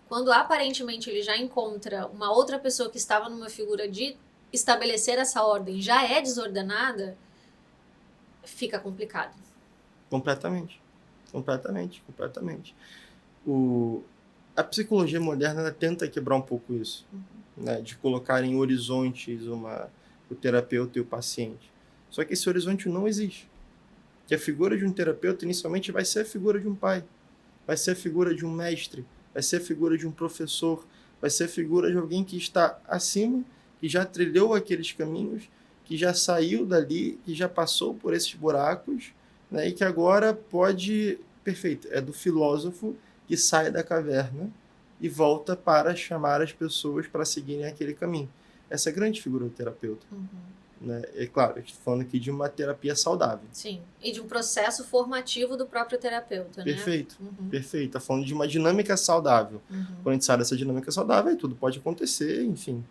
Quando aparentemente ele já encontra uma outra pessoa que estava numa figura de estabelecer essa ordem, já é desordenada, fica complicado. Completamente. A psicologia moderna ela tenta quebrar um pouco isso, né? De colocar em horizontes o terapeuta e o paciente. Só que esse horizonte não existe. Que a figura de um terapeuta inicialmente vai ser a figura de um pai, vai ser a figura de um mestre, vai ser a figura de um professor, vai ser a figura de alguém que está acima, que já trilhou aqueles caminhos, que já saiu dali, que já passou por esses buracos, né? E que agora pode... Perfeito, é do filósofo que sai da caverna e volta para chamar as pessoas para seguirem aquele caminho. Essa é a grande figura do terapeuta. Né? É claro, estou falando aqui de uma terapia saudável. Sim, e de um processo formativo do próprio terapeuta, perfeito, né? Perfeito. Está falando de uma dinâmica saudável. Quando a gente sai dessa dinâmica saudável, tudo pode acontecer, enfim.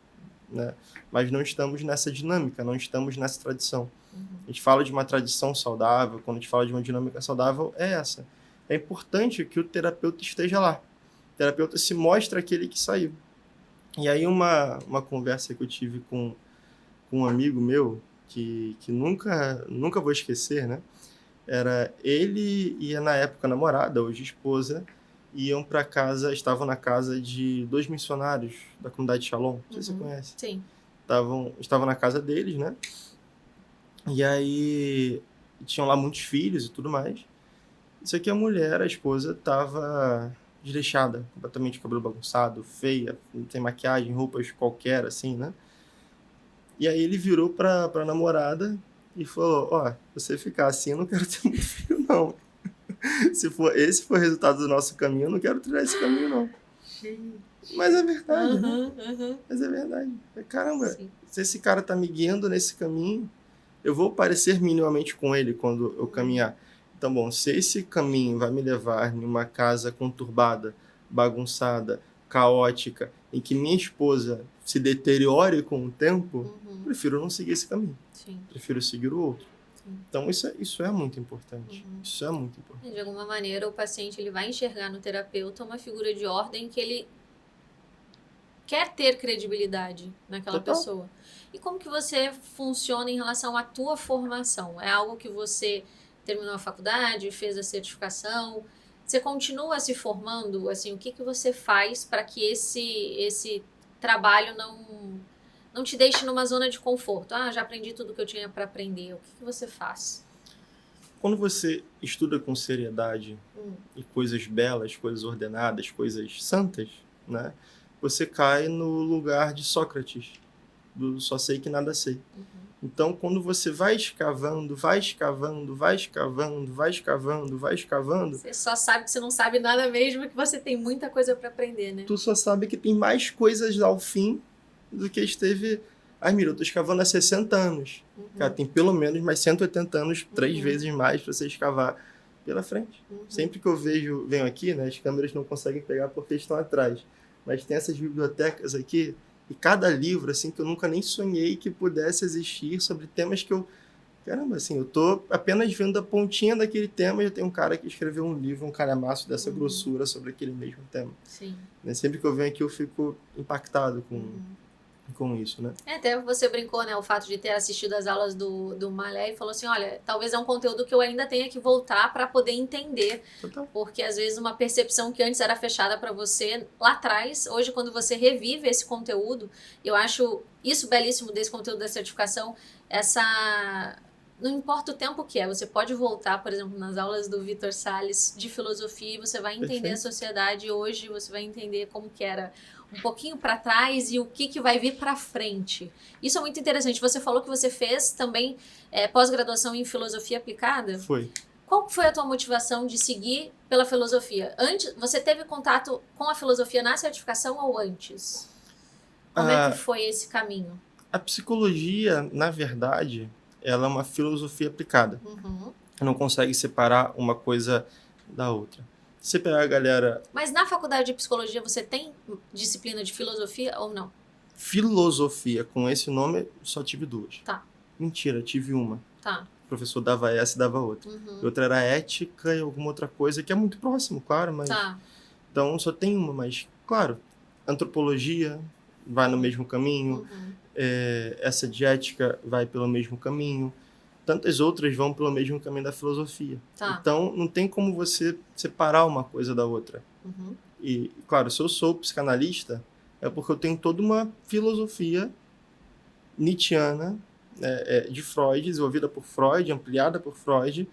Né? Mas não estamos nessa dinâmica, não estamos nessa tradição. A gente fala de uma tradição saudável, quando a gente fala de uma dinâmica saudável, é essa. É importante que o terapeuta esteja lá. O terapeuta se mostra aquele que saiu. E aí uma conversa que eu tive com um amigo meu, que nunca vou esquecer, né? Era ele e na época namorada, hoje esposa, estavam na casa de 2 missionários da comunidade Shalom, não sei se você conhece. Sim. Estavam na casa deles, né? E aí tinham lá muitos filhos e tudo mais. Isso aqui a esposa estava desleixada, completamente cabelo bagunçado, feia, sem maquiagem, roupas qualquer, assim, né? E aí ele virou pra namorada e falou, ó, você ficar assim, eu não quero ter muito filho, não. Esse for o resultado do nosso caminho, eu não quero trilhar esse caminho, não. Mas é verdade, né? Mas é verdade. Caramba, Sim. se esse cara tá me guiando nesse caminho, eu vou parecer minimamente com ele quando eu caminhar. Então, bom, se esse caminho vai me levar em uma casa conturbada, bagunçada, caótica, em que minha esposa se deteriore com o tempo, prefiro não seguir esse caminho. Sim. Prefiro seguir o outro. Sim. Então, isso é muito importante. Isso é muito importante. De alguma maneira, o paciente ele vai enxergar no terapeuta uma figura de ordem que ele quer ter credibilidade naquela Total. pessoa. E como que você funciona em relação à tua formação? É algo que você terminou a faculdade, fez a certificação? Você continua se formando? Assim, o que você faz para que esse trabalho não te deixe numa zona de conforto? Ah, já aprendi tudo que eu tinha para aprender. O que você faz? Quando você estuda com seriedade e coisas belas, coisas ordenadas, coisas santas, né? Você cai no lugar de Sócrates, do só sei que nada sei. Então, quando você vai escavando, vai escavando, vai escavando, vai escavando, vai escavando... Você só sabe que você não sabe nada mesmo e que você tem muita coisa para aprender, né? Tu só sabe que tem mais coisas ao fim do que esteve... Ai, Mira, eu tô escavando há 60 anos. Cara, tem pelo menos mais 180 anos, 3 vezes mais para você escavar pela frente. Sempre que eu venho aqui, né, as câmeras não conseguem pegar porque estão atrás. Mas tem essas bibliotecas aqui, e cada livro, assim, que eu nunca nem sonhei que pudesse existir, sobre temas que eu... Caramba, assim, eu tô apenas vendo a pontinha daquele tema e já tem um cara que escreveu um livro, um calhamaço dessa grossura sobre aquele mesmo tema. Sim. Sempre que eu venho aqui, eu fico impactado com isso, né? Até você brincou, né, o fato de ter assistido as aulas do Malé e falou assim, olha, talvez é um conteúdo que eu ainda tenha que voltar para poder entender, Total. Porque às vezes uma percepção que antes era fechada para você lá atrás, hoje quando você revive esse conteúdo, eu acho isso belíssimo desse conteúdo da certificação, não importa o tempo que é, você pode voltar, por exemplo, nas aulas do Vitor Salles de filosofia e você vai entender Perfeito. a sociedade hoje, você vai entender como que era um pouquinho para trás e o que vai vir para frente. Isso é muito interessante. Você falou que você fez também pós-graduação em filosofia aplicada? Foi. Qual foi a tua motivação de seguir pela filosofia? Antes, você teve contato com a filosofia na certificação ou antes? Como é que foi esse caminho? A psicologia, na verdade, ela é uma filosofia aplicada. Não consegue separar uma coisa da outra. Você pegar a galera... Mas na faculdade de psicologia você tem disciplina de filosofia ou não? Filosofia, com esse nome, só tive 2. Tá. Mentira, tive uma. Tá. O professor dava essa e dava outra. Outra era ética e alguma outra coisa, que é muito próximo, claro, mas... Tá. Então, só tem uma, mas, claro, antropologia vai no mesmo caminho, essa de ética vai pelo mesmo caminho, tantas outras vão pelo mesmo caminho da filosofia. Tá. Então, não tem como você separar uma coisa da outra. E, claro, se eu sou psicanalista, é porque eu tenho toda uma filosofia nietzschiana, de Freud, desenvolvida por Freud, ampliada por Freud,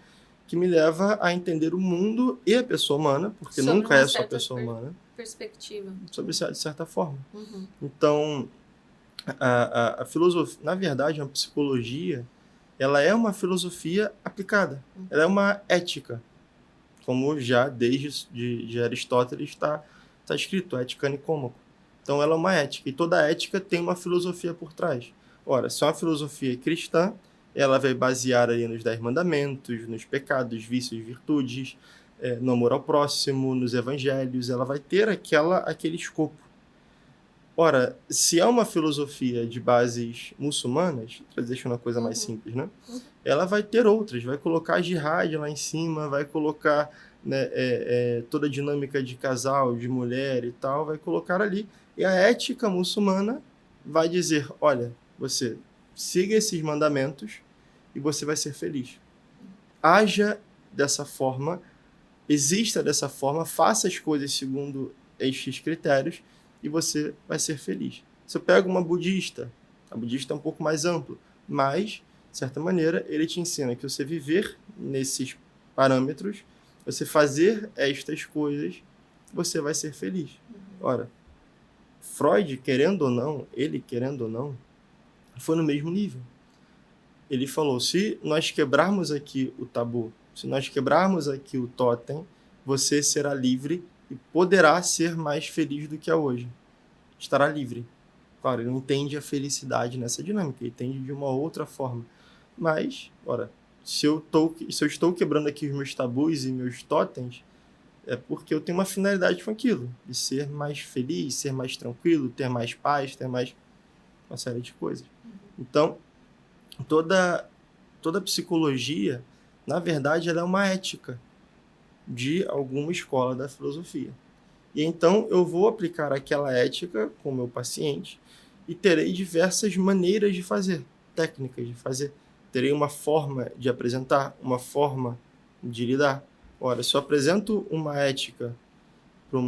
que me leva a entender o mundo e a pessoa humana, porque Sobre nunca uma é só a certa pessoa humana. Perspectiva. De certa forma. Então, a filosofia, na verdade, a psicologia, ela é uma filosofia aplicada. Ela é uma ética, como já desde de Aristóteles está escrito, ética Nicômaco. Então, ela é uma ética, e toda ética tem uma filosofia por trás. Ora, se é uma filosofia cristã, ela vai basear aí nos 10 mandamentos, nos pecados, vícios, virtudes, no amor ao próximo, nos evangelhos, ela vai ter aquele escopo. Ora, se é uma filosofia de bases muçulmanas, deixa uma coisa mais simples, né? Ela vai ter outras, vai colocar a jihad lá em cima, vai colocar, né, toda a dinâmica de casal, de mulher e tal, vai colocar ali. E a ética muçulmana vai dizer, olha, você siga esses mandamentos e você vai ser feliz. Haja dessa forma, exista dessa forma, faça as coisas segundo estes critérios e você vai ser feliz. Se eu pego uma budista, a budista é um pouco mais amplo, mas, de certa maneira, ele te ensina que você viver nesses parâmetros, você fazer estas coisas, você vai ser feliz. Ora, Freud, querendo ou não, foi no mesmo nível. Ele falou, se nós quebrarmos aqui o tabu, se nós quebrarmos aqui o totem, você será livre e poderá ser mais feliz do que é hoje. Estará livre. Claro, ele não entende a felicidade nessa dinâmica, ele entende de uma outra forma. Mas, ora, se eu estou quebrando aqui os meus tabus e meus totens, é porque eu tenho uma finalidade com aquilo, de ser mais feliz, ser mais tranquilo, ter mais paz, ter mais uma série de coisas. Então, toda psicologia, na verdade, ela é uma ética de alguma escola da filosofia. E então eu vou aplicar aquela ética com o meu paciente e terei diversas maneiras de fazer, técnicas de fazer. Terei uma forma de apresentar, uma forma de lidar. Ora, se eu apresento uma ética para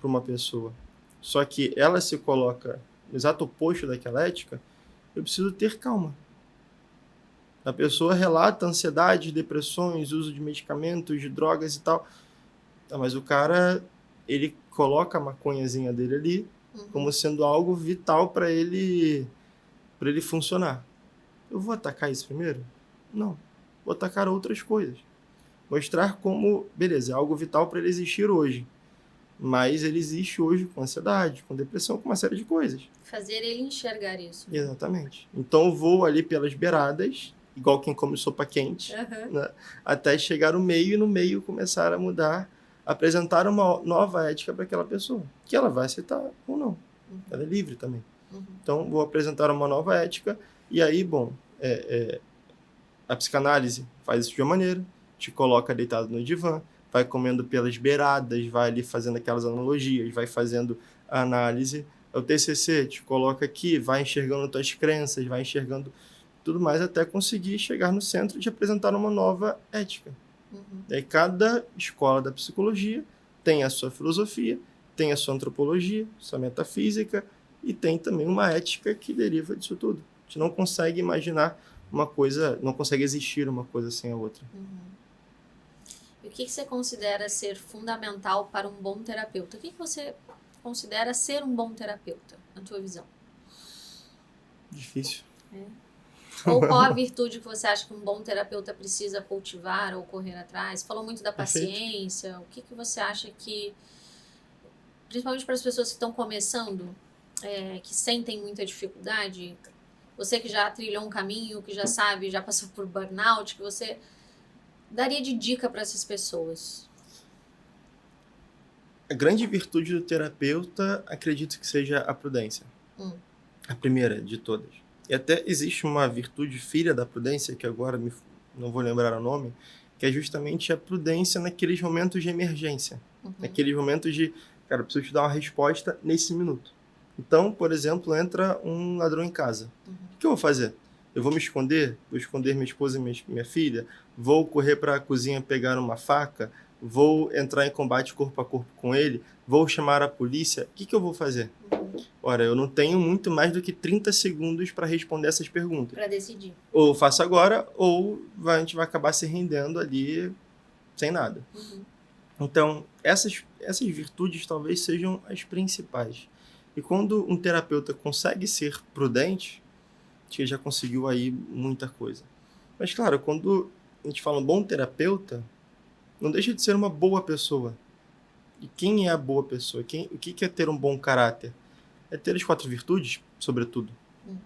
uma pessoa, só que ela se coloca no exato oposto daquela ética, eu preciso ter calma. A pessoa relata ansiedade, depressões, uso de medicamentos, de drogas e tal. Mas o cara, ele coloca a maconhazinha dele ali como sendo algo vital para ele funcionar. Eu vou atacar isso primeiro? Não. Vou atacar outras coisas. Mostrar como, beleza, é algo vital para ele existir hoje. Mas ele existe hoje com ansiedade, com depressão, com uma série de coisas. Fazer ele enxergar isso. Exatamente. Então eu vou ali pelas beiradas, igual quem come sopa quente, né, até chegar no meio e no meio começar a mudar, apresentar uma nova ética para aquela pessoa, que ela vai aceitar ou não. Ela é livre também. Então vou apresentar uma nova ética e aí, bom, a psicanálise faz isso de uma maneira, te coloca deitado no divã, vai comendo pelas beiradas, vai ali fazendo aquelas analogias, vai fazendo a análise. O TCC te coloca aqui, vai enxergando tuas crenças, vai enxergando tudo mais até conseguir chegar no centro de apresentar uma nova ética. E aí cada escola da psicologia tem a sua filosofia, tem a sua antropologia, sua metafísica e tem também uma ética que deriva disso tudo. A gente não consegue imaginar uma coisa, não consegue existir uma coisa sem a outra. E o que você considera ser fundamental para um bom terapeuta? O que você considera ser um bom terapeuta, na tua visão? Difícil. Ou qual a virtude que você acha que um bom terapeuta precisa cultivar ou correr atrás? Você falou muito da paciência. O que você acha que, principalmente para as pessoas que estão começando, que sentem muita dificuldade, você que já trilhou um caminho, que já sabe, já passou por burnout, que você daria de dica para essas pessoas? A grande virtude do terapeuta, acredito que seja a prudência. A primeira de todas. E até existe uma virtude filha da prudência, que agora não vou lembrar o nome, que é justamente a prudência naqueles momentos de emergência. Naqueles momentos de, cara, eu preciso te dar uma resposta nesse minuto. Então, por exemplo, entra um ladrão em casa. O que eu vou fazer? Eu vou me esconder? Vou esconder minha esposa e minha filha? Vou correr para a cozinha pegar uma faca? Vou entrar em combate corpo a corpo com ele? Vou chamar a polícia? O que eu vou fazer? Ora, eu não tenho muito mais do que 30 segundos para responder essas perguntas. Para decidir. Ou eu faço agora, ou a gente vai acabar se rendendo ali sem nada. Então, essas virtudes talvez sejam as principais. E quando um terapeuta consegue ser prudente, acho que ele já conseguiu aí muita coisa. Mas, claro, quando a gente fala um bom terapeuta, não deixa de ser uma boa pessoa. E quem é a boa pessoa? O que é ter um bom caráter? É ter as 4 virtudes, sobretudo.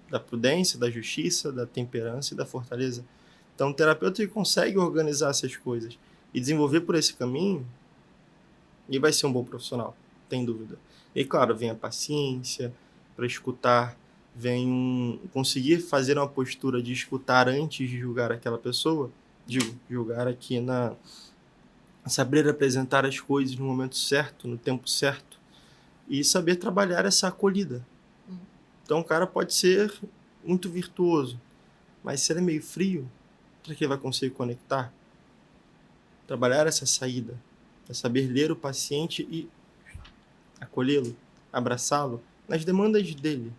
Da prudência, da justiça, da temperança e da fortaleza. Então, um terapeuta que consegue organizar essas coisas e desenvolver por esse caminho, ele vai ser um bom profissional, sem dúvida. E, claro, vem a paciência para escutar, vem conseguir fazer uma postura de escutar antes de julgar aquela pessoa, julgar aqui saber apresentar as coisas no momento certo, no tempo certo, e saber trabalhar essa acolhida. Então, o cara pode ser muito virtuoso, mas se ele é meio frio, será que ele vai conseguir conectar? Trabalhar essa saída, é saber ler o paciente e acolhê-lo, abraçá-lo nas demandas dele,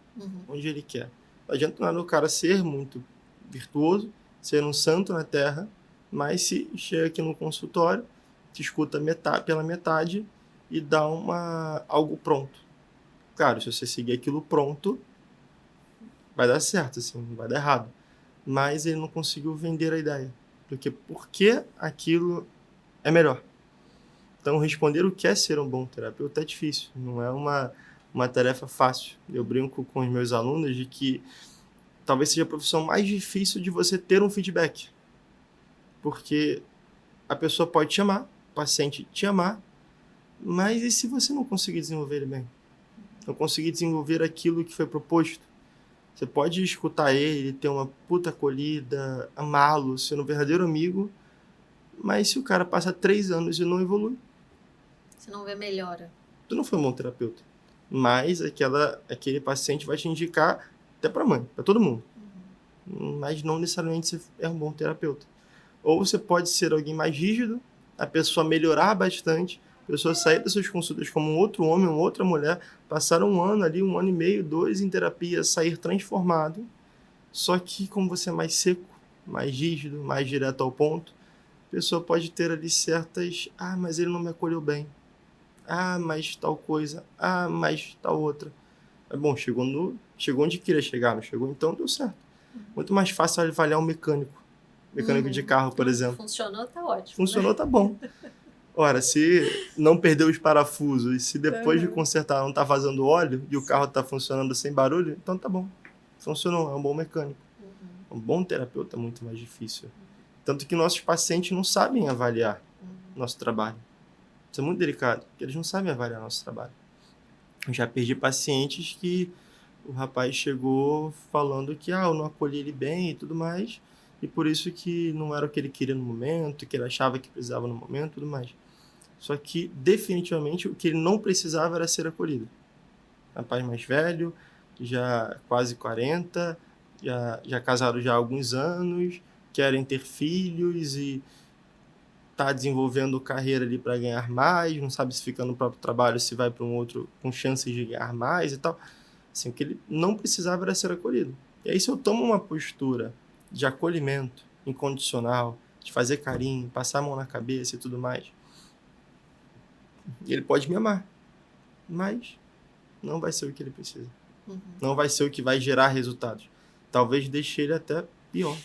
onde ele quer. Não adianta nada o cara ser muito virtuoso, ser um santo na terra, mas se chega aqui no consultório, te escuta pela metade e dar algo pronto. Claro, se você seguir aquilo pronto, vai dar certo, assim, não vai dar errado. Mas ele não conseguiu vender a ideia. Porque aquilo é melhor. Então, responder o que é ser um bom terapeuta é difícil. Não é uma tarefa fácil. Eu brinco com os meus alunos de que talvez seja a profissão mais difícil de você ter um feedback. Porque a pessoa pode te amar, o paciente te amar, mas e se você não conseguir desenvolver ele bem? Não conseguir desenvolver aquilo que foi proposto? Você pode escutar ele, ter uma puta acolhida, amá-lo, ser um verdadeiro amigo, mas se o cara passa 3 anos e não evolui, Você não vê melhora. tu não foi um bom terapeuta. Mas aquele paciente vai te indicar até pra mãe, pra todo mundo. Mas não necessariamente você é um bom terapeuta. Ou você pode ser alguém mais rígido, a pessoa melhorar bastante, a pessoa sair das suas consultas como um outro homem, uma outra mulher, passar 1 ano ali, 1 ano e meio, 2 em terapia, sair transformado. Só que como você é mais seco, mais rígido, mais direto ao ponto, a pessoa pode ter ali certas... mas ele não me acolheu bem. Mas tal coisa. Mas tal outra. Bom, chegou onde queria chegar, não chegou? Então deu certo. Muito mais fácil avaliar um mecânico de carro, por exemplo. Funcionou, tá ótimo. Funcionou, né? tá bom. Ora, se não perdeu os parafusos e se depois de consertar não tá vazando óleo e o carro tá funcionando sem barulho, então tá bom. Funcionou, é um bom mecânico. Um bom terapeuta é muito mais difícil. Tanto que nossos pacientes não sabem avaliar nosso trabalho. Isso é muito delicado, porque eles não sabem avaliar nosso trabalho. Eu já perdi pacientes que o rapaz chegou falando que eu não acolhi ele bem e tudo mais, e por isso que não era o que ele queria no momento, que ele achava que precisava no momento e tudo mais. Só que, definitivamente, o que ele não precisava era ser acolhido. Rapaz mais velho, já quase 40, já casado já há alguns anos, querem ter filhos e tá desenvolvendo carreira ali para ganhar mais, não sabe se fica no próprio trabalho, se vai para um outro com chances de ganhar mais e tal. Assim, o que ele não precisava era ser acolhido. E aí, se eu tomo uma postura de acolhimento incondicional, de fazer carinho, passar a mão na cabeça e tudo mais, ele pode me amar, mas não vai ser o que ele precisa. Não vai ser o que vai gerar resultados. Talvez deixe ele até pior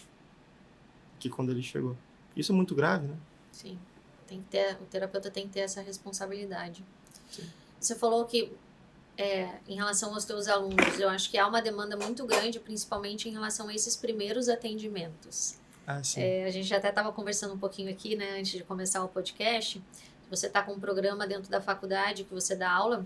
que quando ele chegou. Isso é muito grave, né? Sim. O terapeuta tem que ter essa responsabilidade. Sim. Você falou que em relação aos teus alunos, eu acho que há uma demanda muito grande, principalmente em relação a esses primeiros atendimentos. Sim. A gente já até estava conversando um pouquinho aqui, né, antes de começar o podcast. Você está com um programa dentro da faculdade que você dá aula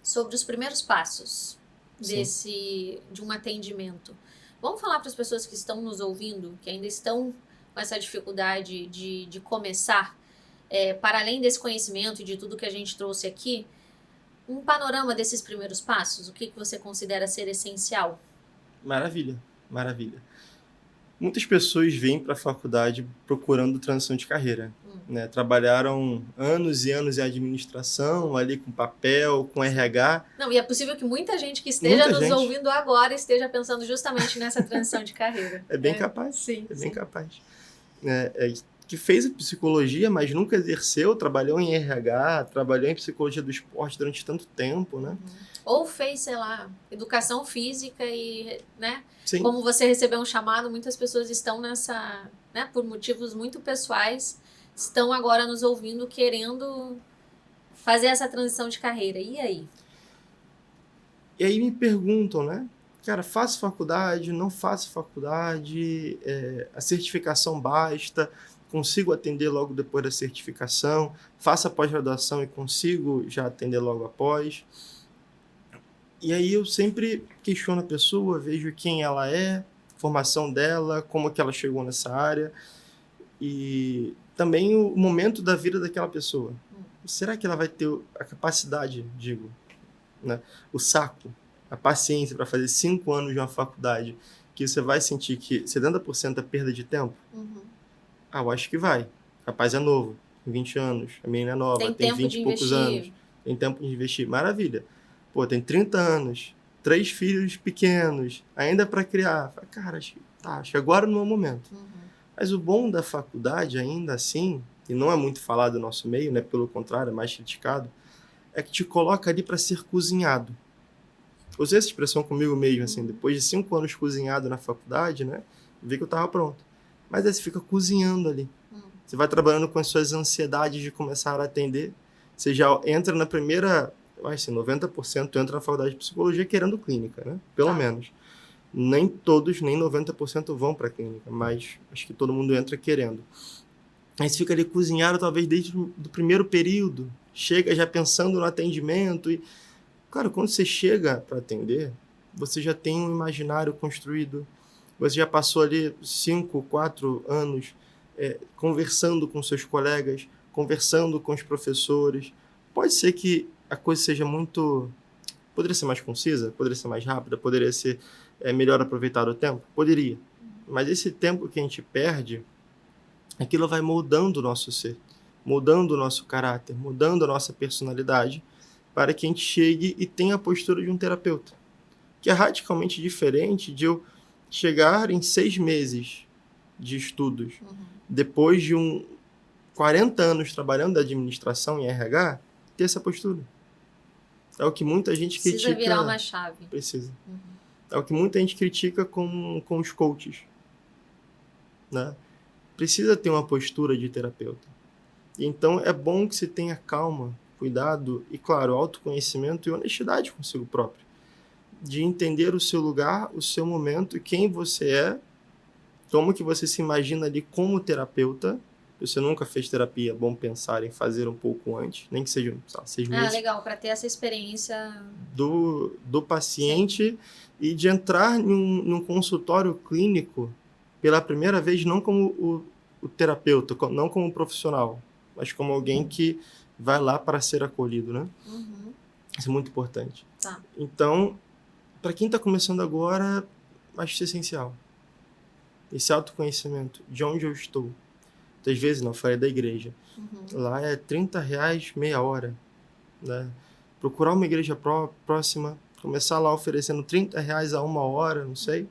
sobre os primeiros passos de um atendimento. Vamos falar para as pessoas que estão nos ouvindo, que ainda estão com essa dificuldade de começar, para além desse conhecimento e de tudo que a gente trouxe aqui, um panorama desses primeiros passos, o que você considera ser essencial? Maravilha, maravilha. Muitas pessoas vêm para a faculdade procurando transição de carreira. Né? Trabalharam anos e anos em administração, ali com papel, com RH. Não, e é possível que muita gente que esteja nos ouvindo agora esteja pensando justamente nessa transição de carreira. É bem capaz. Sim, bem capaz. Que fez psicologia, mas nunca exerceu, trabalhou em RH, trabalhou em psicologia do esporte durante tanto tempo, né? Ou fez, sei lá, educação física e, né? Sim. Como você recebeu um chamado, muitas pessoas estão nessa, né? Por motivos muito pessoais, estão agora nos ouvindo, querendo fazer essa transição de carreira. E aí? E aí me perguntam, né? Cara, faço faculdade, não faço faculdade, a certificação basta, consigo atender logo depois da certificação, faço a pós-graduação e consigo já atender logo após. E aí eu sempre questiono a pessoa, vejo quem ela é, formação dela, como que ela chegou nessa área e também o momento da vida daquela pessoa. Será que ela vai ter a capacidade, né? O saco, a paciência para fazer 5 anos de uma faculdade, que você vai sentir que 70% é perda de tempo? Eu acho que vai. O rapaz é novo, tem 20 anos, a menina é nova, tem 20 e poucos anos, tem tempo de investir. Maravilha. Pô, tem 30 anos, 3 filhos pequenos, ainda para criar. Cara, acho que agora não é o momento. Mas o bom da faculdade, ainda assim, e não é muito falado no nosso meio, né? Pelo contrário, é mais criticado, é que te coloca ali para ser cozinhado. Usei essa expressão comigo mesmo, assim, depois de 5 anos cozinhado na faculdade, né? Vi que eu estava pronto. Mas aí você fica cozinhando ali. Você vai trabalhando com as suas ansiedades de começar a atender. Você já entra na primeira... Eu acho que 90% entra na faculdade de psicologia querendo clínica, né? Pelo menos. Nem todos, nem 90% vão para a clínica, mas acho que todo mundo entra querendo. Aí você fica ali cozinhado, talvez desde o primeiro período. Chega já pensando no atendimento. E, cara, quando você chega para atender, você já tem um imaginário construído. Você já passou ali 5, 4 anos conversando com seus colegas, conversando com os professores. Pode ser que a coisa seja muito... Poderia ser mais concisa, poderia ser mais rápida, poderia ser melhor aproveitado o tempo? Poderia. Mas esse tempo que a gente perde, aquilo vai moldando o nosso ser, moldando o nosso caráter, mudando a nossa personalidade, para que a gente chegue e tenha a postura de um terapeuta. Que é radicalmente diferente de eu chegar em 6 meses de estudos, depois de 40 anos trabalhando na administração em RH, ter essa postura. É o que muita gente critica... Precisa virar uma chave. Precisa. É o que muita gente critica com os coaches. Né? Precisa ter uma postura de terapeuta. E então é bom que você tenha calma, cuidado e, claro, autoconhecimento e honestidade consigo próprio. De entender o seu lugar, o seu momento, quem você é, como que você se imagina ali como terapeuta. Você nunca fez terapia, é bom pensar em fazer um pouco antes, nem que seja 6 meses. Legal, para ter essa experiência do paciente. Sim. E de entrar num consultório clínico pela primeira vez, não como o terapeuta, não como profissional, mas como alguém que vai lá para ser acolhido, né? Isso é muito importante. Tá. Então, para quem está começando agora, acho que é essencial. Esse autoconhecimento, de onde eu estou. Às vezes, não, falei da igreja. Lá é R$30 meia hora. Né? Procurar uma igreja próxima, começar lá oferecendo R$30 a 1 hora, não sei.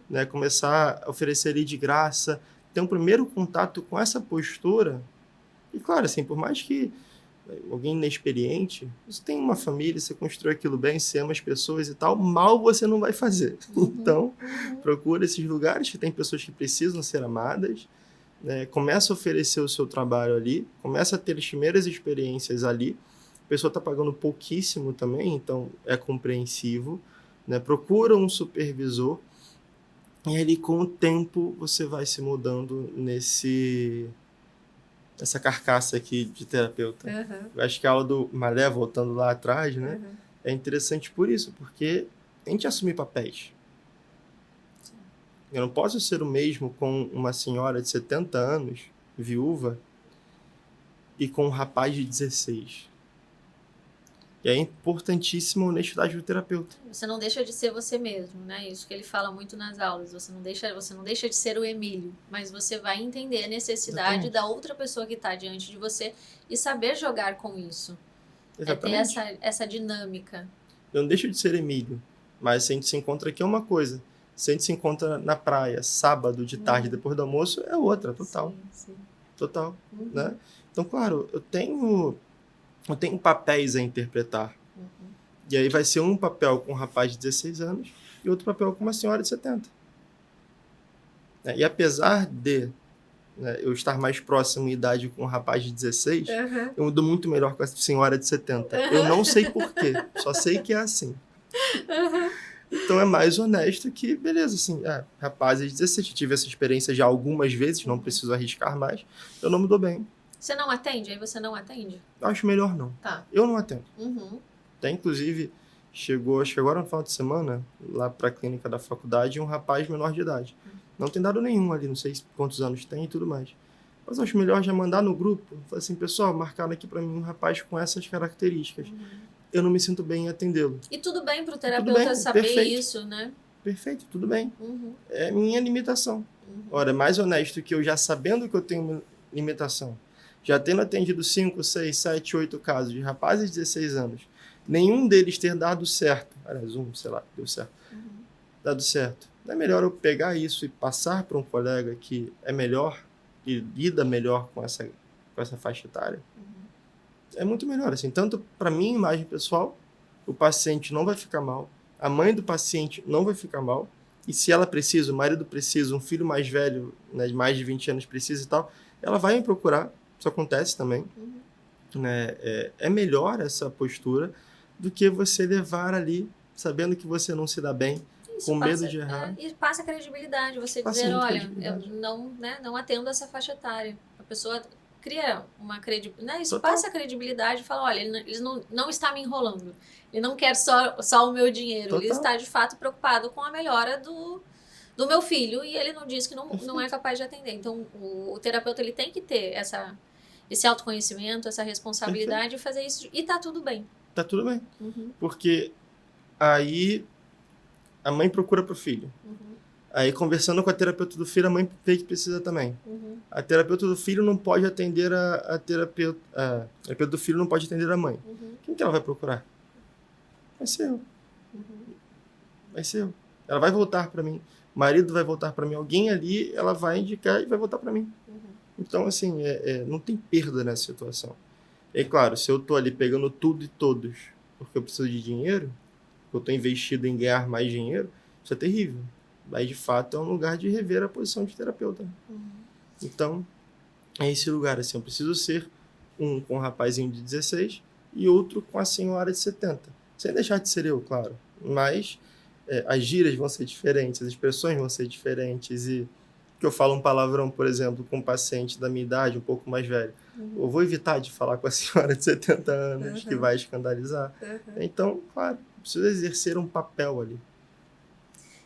Né? Começar a oferecer ali de graça. Ter um primeiro contato com essa postura. E claro, assim, por mais que alguém inexperiente, você tem uma família, você constrói aquilo bem, você ama as pessoas e tal, mal você não vai fazer. Então, procura esses lugares que tem pessoas que precisam ser amadas, né? Começa a oferecer o seu trabalho ali, começa a ter as primeiras experiências ali. A pessoa está pagando pouquíssimo também, então é compreensivo, né? Procura um supervisor e ali com o tempo você vai se mudando essa carcaça aqui de terapeuta. Eu acho que a aula do Malé, voltando lá atrás, né? É interessante por isso, porque a gente assume papéis. Eu não posso ser o mesmo com uma senhora de 70 anos, viúva, e com um rapaz de 16. E é importantíssima a honestidade do terapeuta. Você não deixa de ser você mesmo, né? Isso que ele fala muito nas aulas. Você não deixa de ser o Emílio, mas você vai entender a necessidade da outra pessoa que está diante de você e saber jogar com isso. Exatamente. É ter essa dinâmica. Eu não deixo de ser Emílio, mas se a gente se encontra aqui é uma coisa. Se a gente se encontra na praia, sábado, de tarde, depois do almoço, é outra, total. Sim. Total, né? Então, claro, eu tenho papéis a interpretar. E aí vai ser um papel com um rapaz de 16 anos e outro papel com uma senhora de 70. E apesar de eu estar mais próximo em idade com um rapaz de 16, eu me dou muito melhor com a senhora de 70. Eu não sei por quê, só sei que é assim. Então é mais honesto que, beleza, assim, rapazes de 16, eu tive essa experiência já algumas vezes, não preciso arriscar mais, eu não me dou bem. Você não atende? Aí você não atende? Eu acho melhor não. Tá. Eu não atendo. Até, inclusive, chegou, acho que agora no final de semana, lá para a clínica da faculdade, um rapaz menor de idade. Não tem dado nenhum ali, não sei quantos anos tem e tudo mais. Mas eu acho melhor já mandar no grupo, falar assim, pessoal, marcaram aqui para mim um rapaz com essas características. Eu não me sinto bem em atendê-lo. E tudo bem para o terapeuta saber isso, né? Perfeito, tudo bem. É minha limitação. Ora, é mais honesto que eu já sabendo que eu tenho uma limitação, já tendo atendido 5, 6, 7, 8 casos de rapazes de 16 anos, nenhum deles ter dado certo. Aliás, deu certo. Dado certo. Não é melhor eu pegar isso e passar para um colega que é melhor e lida melhor com essa com essa faixa etária, é muito melhor, assim, tanto para minha imagem pessoal, o paciente não vai ficar mal, a mãe do paciente não vai ficar mal, e se ela precisa, o marido precisa, um filho mais velho, né, de mais de 20 anos precisa e tal, ela vai me procurar, isso acontece também, né? É melhor essa postura do que você levar ali, sabendo que você não se dá bem, Isso com medo passa, de errar. e passa credibilidade, você Passa dizer, muita olha, credibilidade. eu não, né, não atendo essa faixa etária. A pessoa cria uma credibilidade, né, isso Total. passa credibilidade e fala, olha, ele não está me enrolando, ele não quer só o meu dinheiro, ele Total. está de fato preocupado com a melhora do meu filho e ele não diz que não é Perfeito. capaz de atender. Então, o terapeuta ele tem que ter esse autoconhecimento, essa responsabilidade de fazer isso e tá tudo bem. Tá tudo bem. Porque aí a mãe procura pro filho. Aí, conversando com a terapeuta do filho, a mãe vê que precisa também. A terapeuta do filho não pode atender a terapeuta. A terapeuta do filho não pode atender a mãe. Quem que ela vai procurar? Vai ser eu. Vai ser eu. Ela vai voltar para mim. O marido vai voltar para mim. Alguém ali, ela vai indicar e vai voltar para mim. Então, assim, não tem perda nessa situação. É claro, se eu tô ali pegando tudo e todos porque eu preciso de dinheiro, eu tô investido em ganhar mais dinheiro, isso é terrível. Mas, de fato, é um lugar de rever a posição de terapeuta. Então, é esse lugar, assim, eu preciso ser um com um rapazinho de 16 e outro com a senhora de 70. Sem deixar de ser eu, claro. Mas as gírias vão ser diferentes, as expressões vão ser diferentes e que eu falo um palavrão, por exemplo, com um paciente da minha idade, um pouco mais velho, eu vou evitar de falar com a senhora de 70 anos, que vai escandalizar. Então, claro, preciso exercer um papel ali.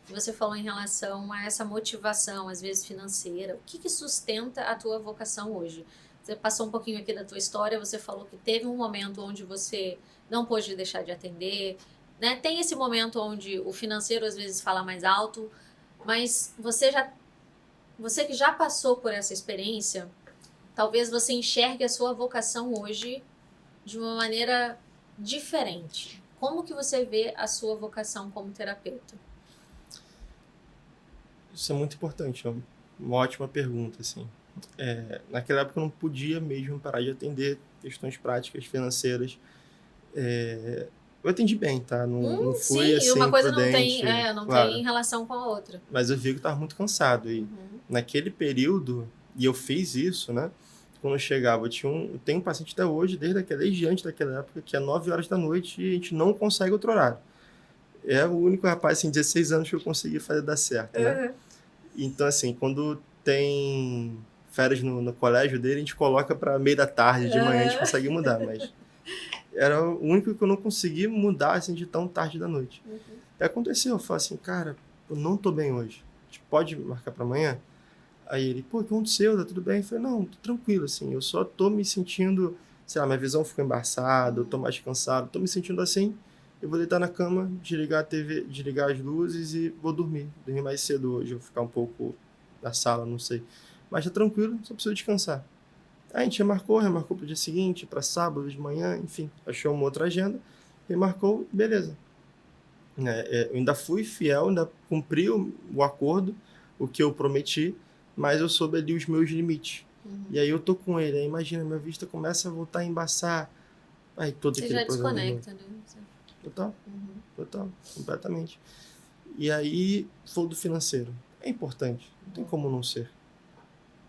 Você falou em relação a essa motivação, às vezes financeira. O que sustenta a tua vocação hoje? Você passou um pouquinho aqui da tua história, você falou que teve um momento onde você não pôde deixar de atender, né? Tem esse momento onde o financeiro às vezes fala mais alto, mas você que já passou por essa experiência, talvez você enxergue a sua vocação hoje de uma maneira diferente. Como que você vê a sua vocação como terapeuta? Isso é muito importante, é uma ótima pergunta, assim. Naquela época eu não podia mesmo parar de atender questões práticas, financeiras. Eu atendi bem, tá? Não fui, sim, assim, uma coisa prudente, não claro. tem relação com a outra. Mas eu vi que eu estava muito cansado. E naquele período, e eu fiz isso, né? Quando eu chegava, eu tenho um paciente até hoje, desde antes daquela época, que é 9 horas da noite e a gente não consegue outro horário. É o único rapaz, assim, 16 anos que eu consegui fazer dar certo, né? Então, assim, quando tem férias no colégio dele, a gente coloca para meio da tarde, de manhã, a gente consegue mudar, mas era o único que eu não consegui mudar, assim, de tão tarde da noite. E aconteceu, eu falei assim, cara, eu não tô bem hoje, a gente pode marcar para amanhã? Aí ele, pô, o que aconteceu? Tá tudo bem? Eu falei, não, tô tranquilo, assim, eu só tô me sentindo, sei lá, minha visão ficou embaçada, eu tô mais cansado, tô me sentindo assim, eu vou deitar na cama, desligar a TV, desligar as luzes e vou dormir mais cedo hoje, eu vou ficar um pouco na sala, não sei. Mas tá tranquilo, só preciso descansar. Aí a gente remarcou pro dia seguinte, para sábado de manhã, enfim, achou uma outra agenda, remarcou, beleza. Eu ainda fui fiel, ainda cumpri o acordo, o que eu prometi, mas eu soube ali os meus limites. E aí eu tô com ele, aí imagina, minha vista começa a voltar a embaçar. Aí todo Você aquele já problema de novo. desconecta, né? Total, completamente. E aí, foi do financeiro. É importante, não tem como não ser.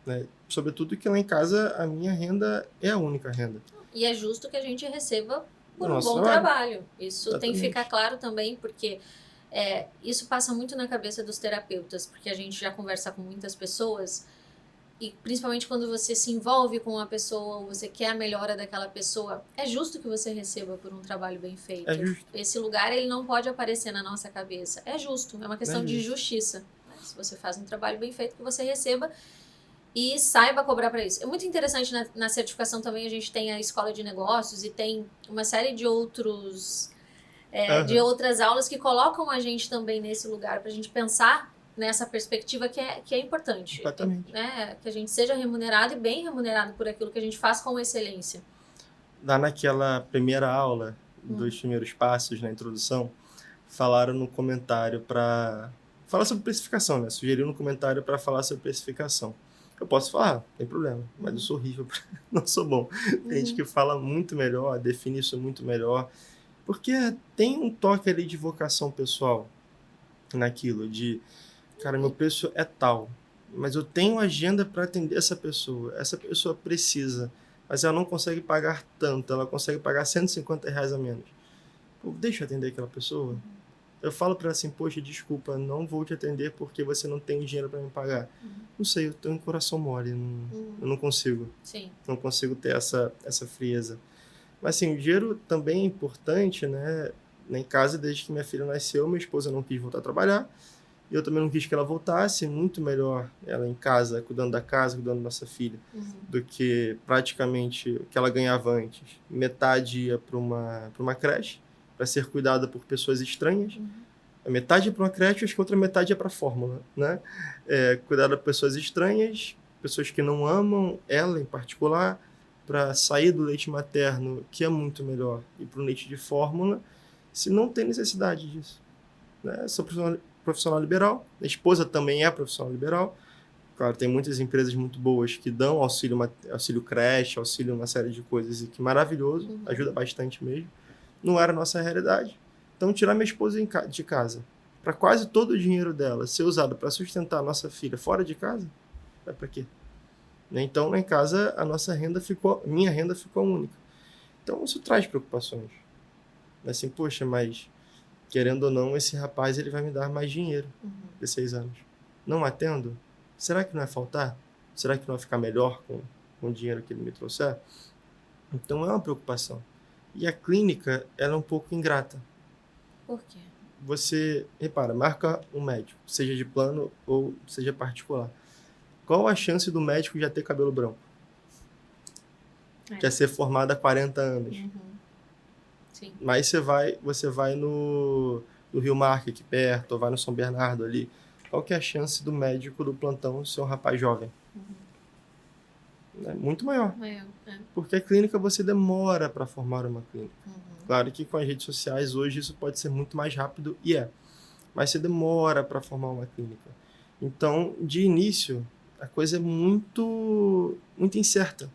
Né? Sobretudo que lá em casa a minha renda é a única renda. E é justo que a gente receba por um Nosso bom trabalho. Isso tem que Exatamente. ficar claro também, porque isso passa muito na cabeça dos terapeutas, porque a gente já conversa com muitas pessoas e principalmente quando você se envolve com uma pessoa ou você quer a melhora daquela pessoa, é justo que você receba por um trabalho bem feito. É justo. Esse lugar ele não pode aparecer na nossa cabeça. É justo, é uma questão de justiça. Né? Se você faz um trabalho bem feito, que você receba e saiba cobrar para isso. É muito interessante na certificação também, a gente tem a escola de negócios e tem uma série de de outras aulas que colocam a gente também nesse lugar para a gente pensar nessa perspectiva que é importante. Exatamente. Né? Que a gente seja remunerado e bem remunerado por aquilo que a gente faz com excelência. Lá naquela primeira aula, dos primeiros passos na introdução, falaram no comentário para falar sobre precificação, né? Sugeriram no comentário para falar sobre precificação. Eu posso falar, não tem problema, mas eu sou horrível, não sou bom. Tem gente que fala muito melhor, define isso muito melhor, porque tem um toque ali de vocação pessoal naquilo, de, cara, meu preço é tal, mas eu tenho agenda para atender essa pessoa precisa, mas ela não consegue pagar tanto, ela consegue pagar R$ 150 a menos. Pô, deixa eu atender aquela pessoa. Eu falo para ela assim, poxa, desculpa, não vou te atender porque você não tem dinheiro para me pagar. Não sei, eu tenho um coração mole, eu não consigo. Sim. Não consigo ter essa frieza. Mas assim, o dinheiro também é importante, né? Em casa, desde que minha filha nasceu, minha esposa não quis voltar a trabalhar. E eu também não quis que ela voltasse. Muito melhor ela em casa, cuidando da casa, cuidando da nossa filha, do que praticamente o que ela ganhava antes. Metade ia para uma creche, para ser cuidada por pessoas estranhas. A metade para uma creche, acho que a outra metade é para a fórmula, né? Cuidada por pessoas estranhas, pessoas que não amam ela em particular, para sair do leite materno, que é muito melhor, e para o leite de fórmula, se não tem necessidade disso. Né? Sou profissional liberal, a esposa também é profissional liberal. Claro, tem muitas empresas muito boas que dão auxílio creche, auxílio uma série de coisas, e que maravilhoso, ajuda bastante mesmo. Não era a nossa realidade. Então, tirar minha esposa de casa, para quase todo o dinheiro dela ser usado para sustentar a nossa filha fora de casa, vai para quê? Então, lá em casa, minha renda ficou única. Então, isso traz preocupações. Assim, poxa, mas querendo ou não, esse rapaz ele vai me dar mais dinheiro de 6 anos. Não atendo? Será que não vai faltar? Será que não vai ficar melhor com o dinheiro que ele me trouxer? Então, é uma preocupação. E a clínica, ela é um pouco ingrata. Por quê? Você, repara, marca um médico, seja de plano ou seja particular. Qual a chance do médico já ter cabelo branco? Quer ser formado há 40 anos. Sim. Mas você vai no Rio Mar, aqui perto, ou vai no São Bernardo ali. Qual que é a chance do médico do plantão ser um rapaz jovem? É muito maior. Porque a clínica você demora para formar uma clínica. Claro que com as redes sociais hoje isso pode ser muito mais rápido, mas você demora para formar uma clínica. Então, de início, a coisa é muito, muito incerta.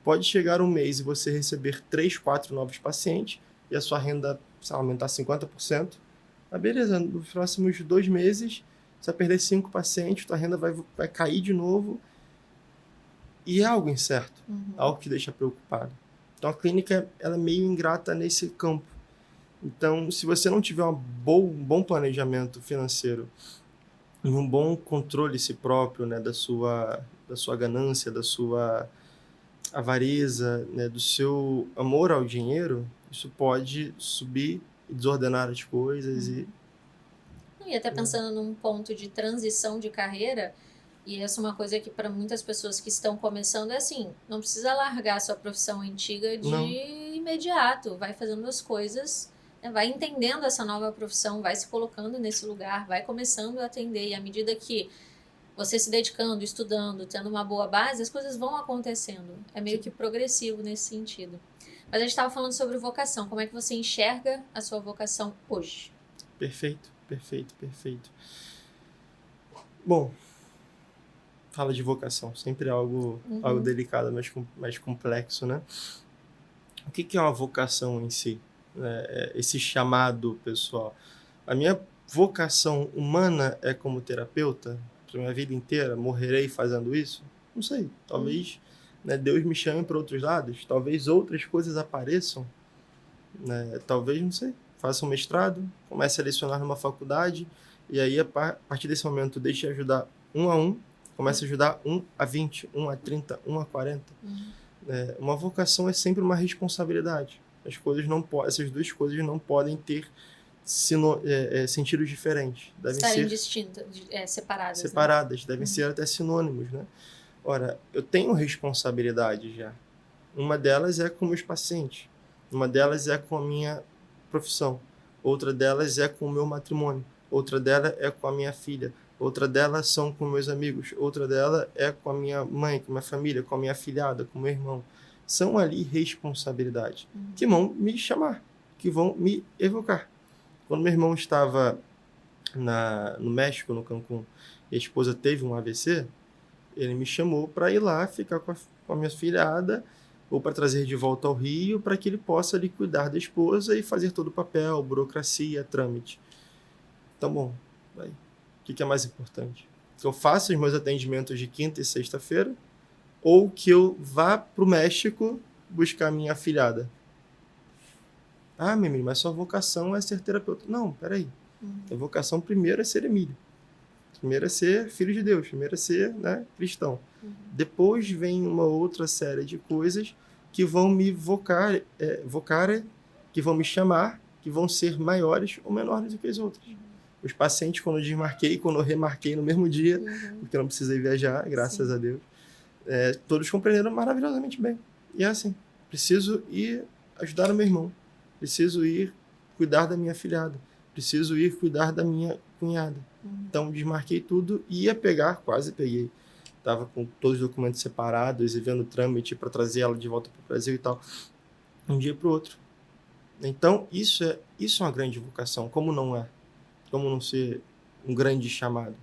Pode chegar um mês e você receber 3, 4 novos pacientes e a sua renda aumentar 50%. Beleza, nos próximos 2 meses você vai perder 5 pacientes, tua renda vai cair de novo. E é algo incerto, algo que deixa preocupado. Então a clínica ela é meio ingrata nesse campo. Então, se você não tiver um bom planejamento financeiro e um bom controle si próprio, né, da sua ganância, da sua avareza, né, do seu amor ao dinheiro, isso pode subir e desordenar as coisas. E até pensando num ponto de transição de carreira, e essa é uma coisa que para muitas pessoas que estão começando é assim, não precisa largar a sua profissão antiga de imediato, vai fazendo as coisas, né, vai entendendo essa nova profissão, vai se colocando nesse lugar, vai começando a atender, e à medida que você se dedicando, estudando, tendo uma boa base, as coisas vão acontecendo. É meio que progressivo nesse sentido. Mas a gente estava falando sobre vocação. Como é que você enxerga a sua vocação hoje? Perfeito. Bom, fala de vocação. Sempre algo delicado, mais complexo, né? O que é uma vocação em si? Esse chamado pessoal. A minha vocação humana é como terapeuta? Para minha vida inteira, morrerei fazendo isso? Não sei, talvez Deus me chame para outros lados, talvez outras coisas apareçam, né? Talvez, não sei, faça um mestrado, comece a lecionar numa faculdade, e aí a partir desse momento deixe de ajudar 1 a 1, comece a ajudar 1 a 20, 1 a 30, 1 a 40. Uma vocação é sempre uma responsabilidade. Essas duas coisas não podem ter sentidos diferentes. Devem Estarem ser distintas, separadas. Separadas, devem ser até sinônimos, né? Ora, eu tenho responsabilidade já. Uma delas é com meus pacientes. Uma delas é com a minha profissão. Outra delas é com o meu matrimônio. Outra delas é com a minha filha. Outra delas são com meus amigos. Outra delas é com a minha mãe, com a minha família, com a minha afilhada, com o meu irmão. São ali responsabilidades que vão me chamar, que vão me evocar. Quando meu irmão estava no México, no Cancún, e a esposa teve um AVC, ele me chamou para ir lá ficar com a minha filhada, ou para trazer de volta ao Rio, para que ele possa ali cuidar da esposa e fazer todo o papel, burocracia, trâmite. Então, bom, vai. O que é mais importante? Que eu faça os meus atendimentos de quinta e sexta-feira, ou que eu vá para o México buscar minha afilhada? Ah, Emílio, mas sua vocação é ser terapeuta. Não, peraí. A vocação primeiro é ser Emílio. Primeiro é ser filho de Deus. Primeiro é ser, né, cristão. Depois vem uma outra série de coisas que vão me vocar, que vão me chamar, que vão ser maiores ou menores do que as outras. Os pacientes, quando eu desmarquei, quando eu remarquei no mesmo dia, porque eu não precisei viajar, graças a Deus, todos compreenderam maravilhosamente bem. E é assim, preciso ir ajudar o meu irmão, preciso ir cuidar da minha afilhada, preciso ir cuidar da minha cunhada. Então, desmarquei tudo e ia pegar, quase peguei. Estava com todos os documentos separados e vendo o trâmite para trazer ela de volta para o Brasil e tal, um dia para o outro. Então, isso é uma grande vocação. Como não é? Como não ser um grande chamado?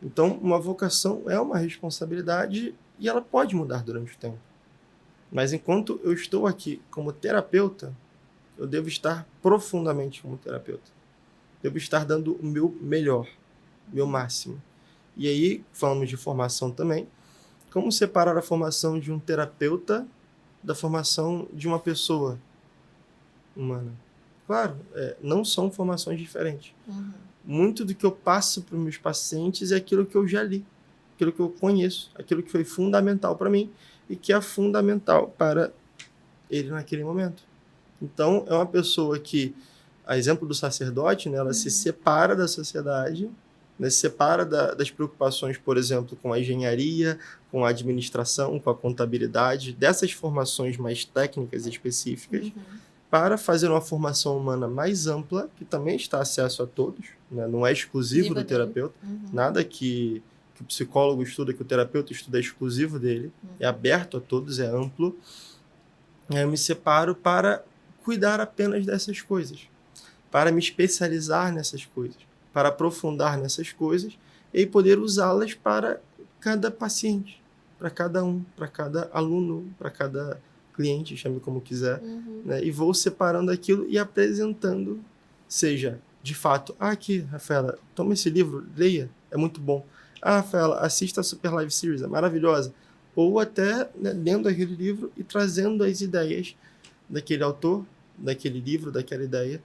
Então, uma vocação é uma responsabilidade e ela pode mudar durante o tempo. Mas enquanto eu estou aqui como terapeuta, eu devo estar profundamente como terapeuta. Devo estar dando o meu melhor, o meu máximo. E aí, falamos de formação também. Como separar a formação de um terapeuta da formação de uma pessoa humana? Claro, não são formações diferentes. Muito do que eu passo para os meus pacientes é aquilo que eu já li, aquilo que eu conheço, aquilo que foi fundamental para mim e que é fundamental para ele naquele momento. Então, é uma pessoa que, a exemplo do sacerdote, né, ela se separa da sociedade, né, se separa das preocupações, por exemplo, com a engenharia, com a administração, com a contabilidade, dessas formações mais técnicas e específicas, para fazer uma formação humana mais ampla, que também está acesso a todos, né, não é exclusivo do terapeuta, nada que o psicólogo estuda, que o terapeuta estuda é exclusivo dele, é aberto a todos, é amplo. Eu me separo para cuidar apenas dessas coisas, para me especializar nessas coisas, para aprofundar nessas coisas e poder usá-las para cada paciente, para cada um, para cada aluno, para cada cliente, chame como quiser, né? E vou separando aquilo e apresentando, seja de fato, aqui, Rafaela, toma esse livro, leia, é muito bom. Rafaela, assista a Super Live Series, é maravilhosa. Ou até, né, lendo aquele livro e trazendo as ideias daquele autor, daquele livro, daquela ideia,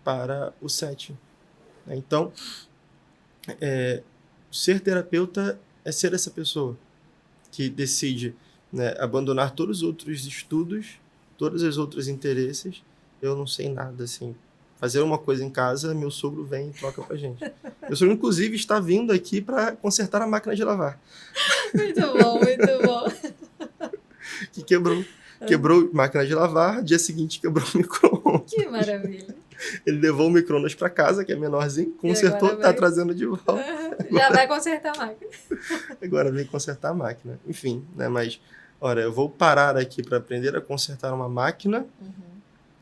para o setting. Então, ser terapeuta é ser essa pessoa que decide, né, abandonar todos os outros estudos, todos os outros interesses. Eu não sei nada, assim. Fazer uma coisa em casa, meu sogro vem e troca pra gente. Meu sogro, inclusive, está vindo aqui para consertar a máquina de lavar. Muito bom, muito bom. Que quebrou máquina de lavar, dia seguinte quebrou o micro-ondas. Que maravilha. Ele levou o micro-ondas para casa, que é menorzinho, consertou, tá trazendo de volta. Já vai consertar a máquina. Agora vem consertar a máquina. Enfim, né? Mas, olha, eu vou parar aqui para aprender a consertar uma máquina.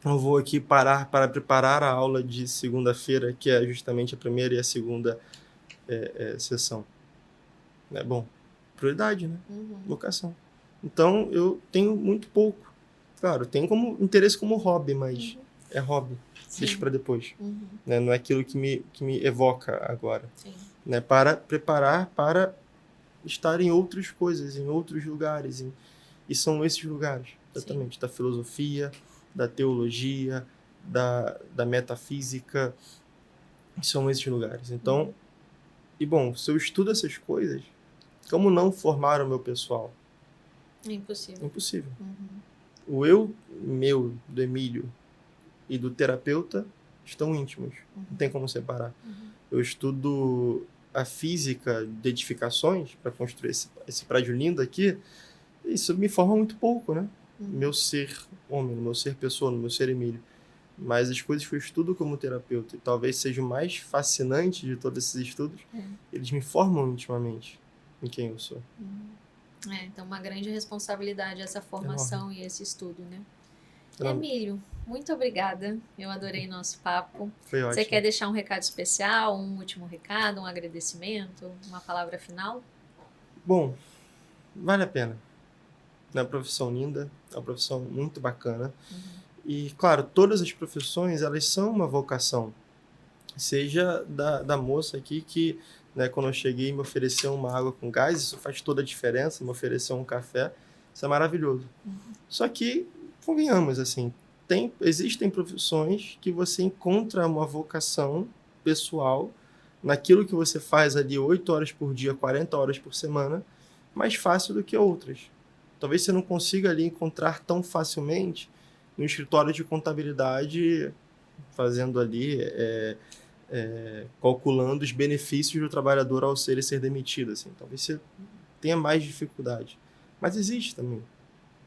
Eu vou aqui parar para preparar a aula de segunda-feira, que é justamente a primeira e a segunda sessão. Bom, prioridade, né? Vocação. Então, eu tenho muito pouco. Claro, tenho como interesse como hobby, mas é hobby. Deixa para depois. Né? Não é aquilo que me evoca agora. Né? Para preparar para estar em outras coisas, em outros lugares. E são esses lugares, exatamente. Da filosofia, da teologia, da metafísica. São esses lugares. Então, e bom, se eu estudo essas coisas, como não formar o meu pessoal? Impossível. Impossível. O eu meu, do Emílio, e do terapeuta estão íntimos. Não tem como separar. Eu estudo a física de edificações para construir esse prédio lindo aqui. Isso me forma muito pouco, né? Meu ser homem, meu ser pessoa, meu ser Emílio. Mas as coisas que eu estudo como terapeuta, e talvez seja o mais fascinante de todos esses estudos, eles me formam intimamente em quem eu sou. Então uma grande responsabilidade essa formação e esse estudo, né? Não. Emílio, muito obrigada. Eu adorei nosso papo. Foi ótimo. Você quer deixar um recado especial, um último recado, um agradecimento, uma palavra final? Bom, vale a pena. É uma profissão linda, é uma profissão muito bacana. E, claro, todas as profissões, elas são uma vocação. Seja da moça aqui que, né, quando eu cheguei, me ofereceu uma água com gás, isso faz toda a diferença, me ofereceu um café, isso é maravilhoso. Só que, convenhamos, assim, existem profissões que você encontra uma vocação pessoal naquilo que você faz ali 8 horas por dia, 40 horas por semana, mais fácil do que outras. Talvez você não consiga ali encontrar tão facilmente no escritório de contabilidade, fazendo ali, calculando os benefícios do trabalhador ao ser demitido. Assim. Talvez você tenha mais dificuldade. Mas existe também.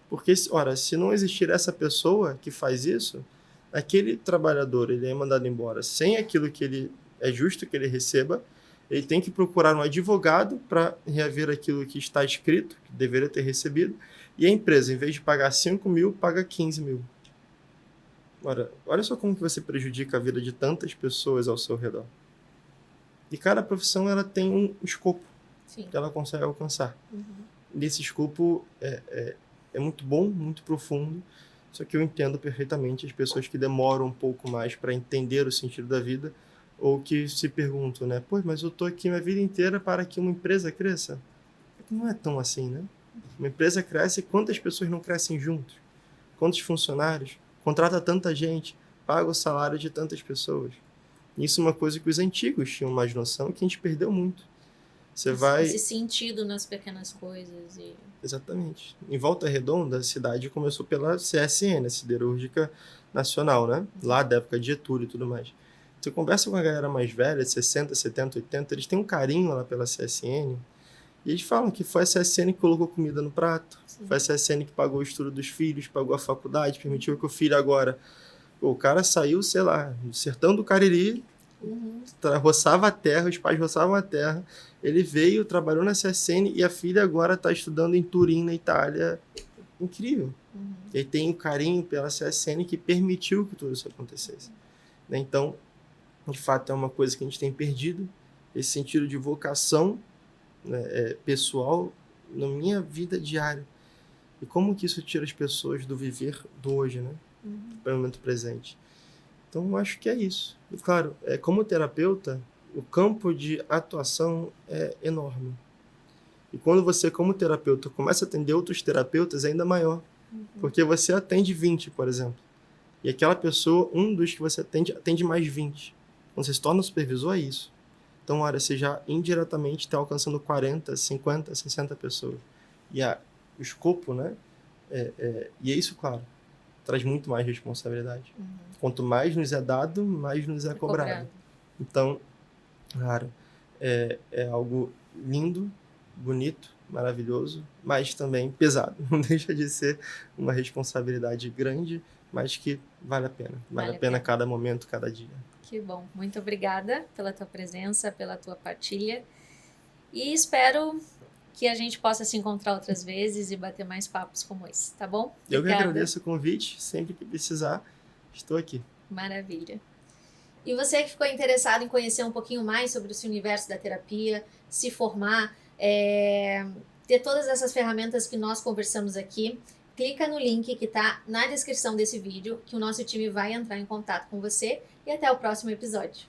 Porque, ora, se não existir essa pessoa que faz isso, aquele trabalhador ele é mandado embora sem aquilo que ele é justo que ele receba, ele tem que procurar um advogado para reaver aquilo que está escrito, que deveria ter recebido, e a empresa, em vez de pagar 5 mil, paga 15 mil. Ora, olha só como que você prejudica a vida de tantas pessoas ao seu redor. E cada profissão ela tem um escopo que ela consegue alcançar. E esse escopo é muito bom, muito profundo, só que eu entendo perfeitamente as pessoas que demoram um pouco mais para entender o sentido da vida, ou que se perguntam, né? Pô, mas eu tô aqui minha vida inteira para que uma empresa cresça. Não é tão assim, né? Uma empresa cresce, quantas pessoas não crescem juntos? Quantos funcionários? Contrata tanta gente, paga o salário de tantas pessoas. Isso é uma coisa que os antigos tinham mais noção e que a gente perdeu muito. Esse sentido nas pequenas coisas. Exatamente. Em Volta Redonda, a cidade começou pela CSN, a Siderúrgica Nacional, né? Lá da época de Getúlio e tudo mais. Você conversa com a galera mais velha, 60, 70, 80, eles têm um carinho lá pela CSN. E eles falam que foi a CSN que colocou comida no prato, foi a CSN que pagou o estudo dos filhos, pagou a faculdade, permitiu que o filho agora... O cara saiu, sei lá, do sertão do Cariri, roçava a terra, os pais roçavam a terra, ele veio, trabalhou na CSN e a filha agora está estudando em Turim, na Itália. Incrível. Ele tem um carinho pela CSN que permitiu que tudo isso acontecesse. Então, de fato, é uma coisa que a gente tem perdido, esse sentido de vocação, né, pessoal na minha vida diária. E como que isso tira as pessoas do viver do hoje, né? Para o momento presente. Então, eu acho que é isso. E, claro, como terapeuta, o campo de atuação é enorme. E quando você, como terapeuta, começa a atender outros terapeutas, é ainda maior. Porque você atende 20, por exemplo. E aquela pessoa, um dos que você atende mais 20. Quando você se torna supervisor, é isso. Então, olha, você já indiretamente está alcançando 40, 50, 60 pessoas. E o escopo, né? E é isso, claro, traz muito mais responsabilidade. Quanto mais nos é dado, mais nos é cobrado. Então, claro, é algo lindo, bonito, maravilhoso, mas também pesado. Não deixa de ser uma responsabilidade grande, mas que vale a pena. Vale a pena cada momento, cada dia. Que bom. Muito obrigada pela tua presença, pela tua partilha. E espero que a gente possa se encontrar outras vezes e bater mais papos como esse, tá bom? Eu que agradeço o convite. Sempre que precisar, estou aqui. Maravilha. E você que ficou interessado em conhecer um pouquinho mais sobre esse universo da terapia, se formar, ter todas essas ferramentas que nós conversamos aqui, clica no link que está na descrição desse vídeo, que o nosso time vai entrar em contato com você, e até o próximo episódio.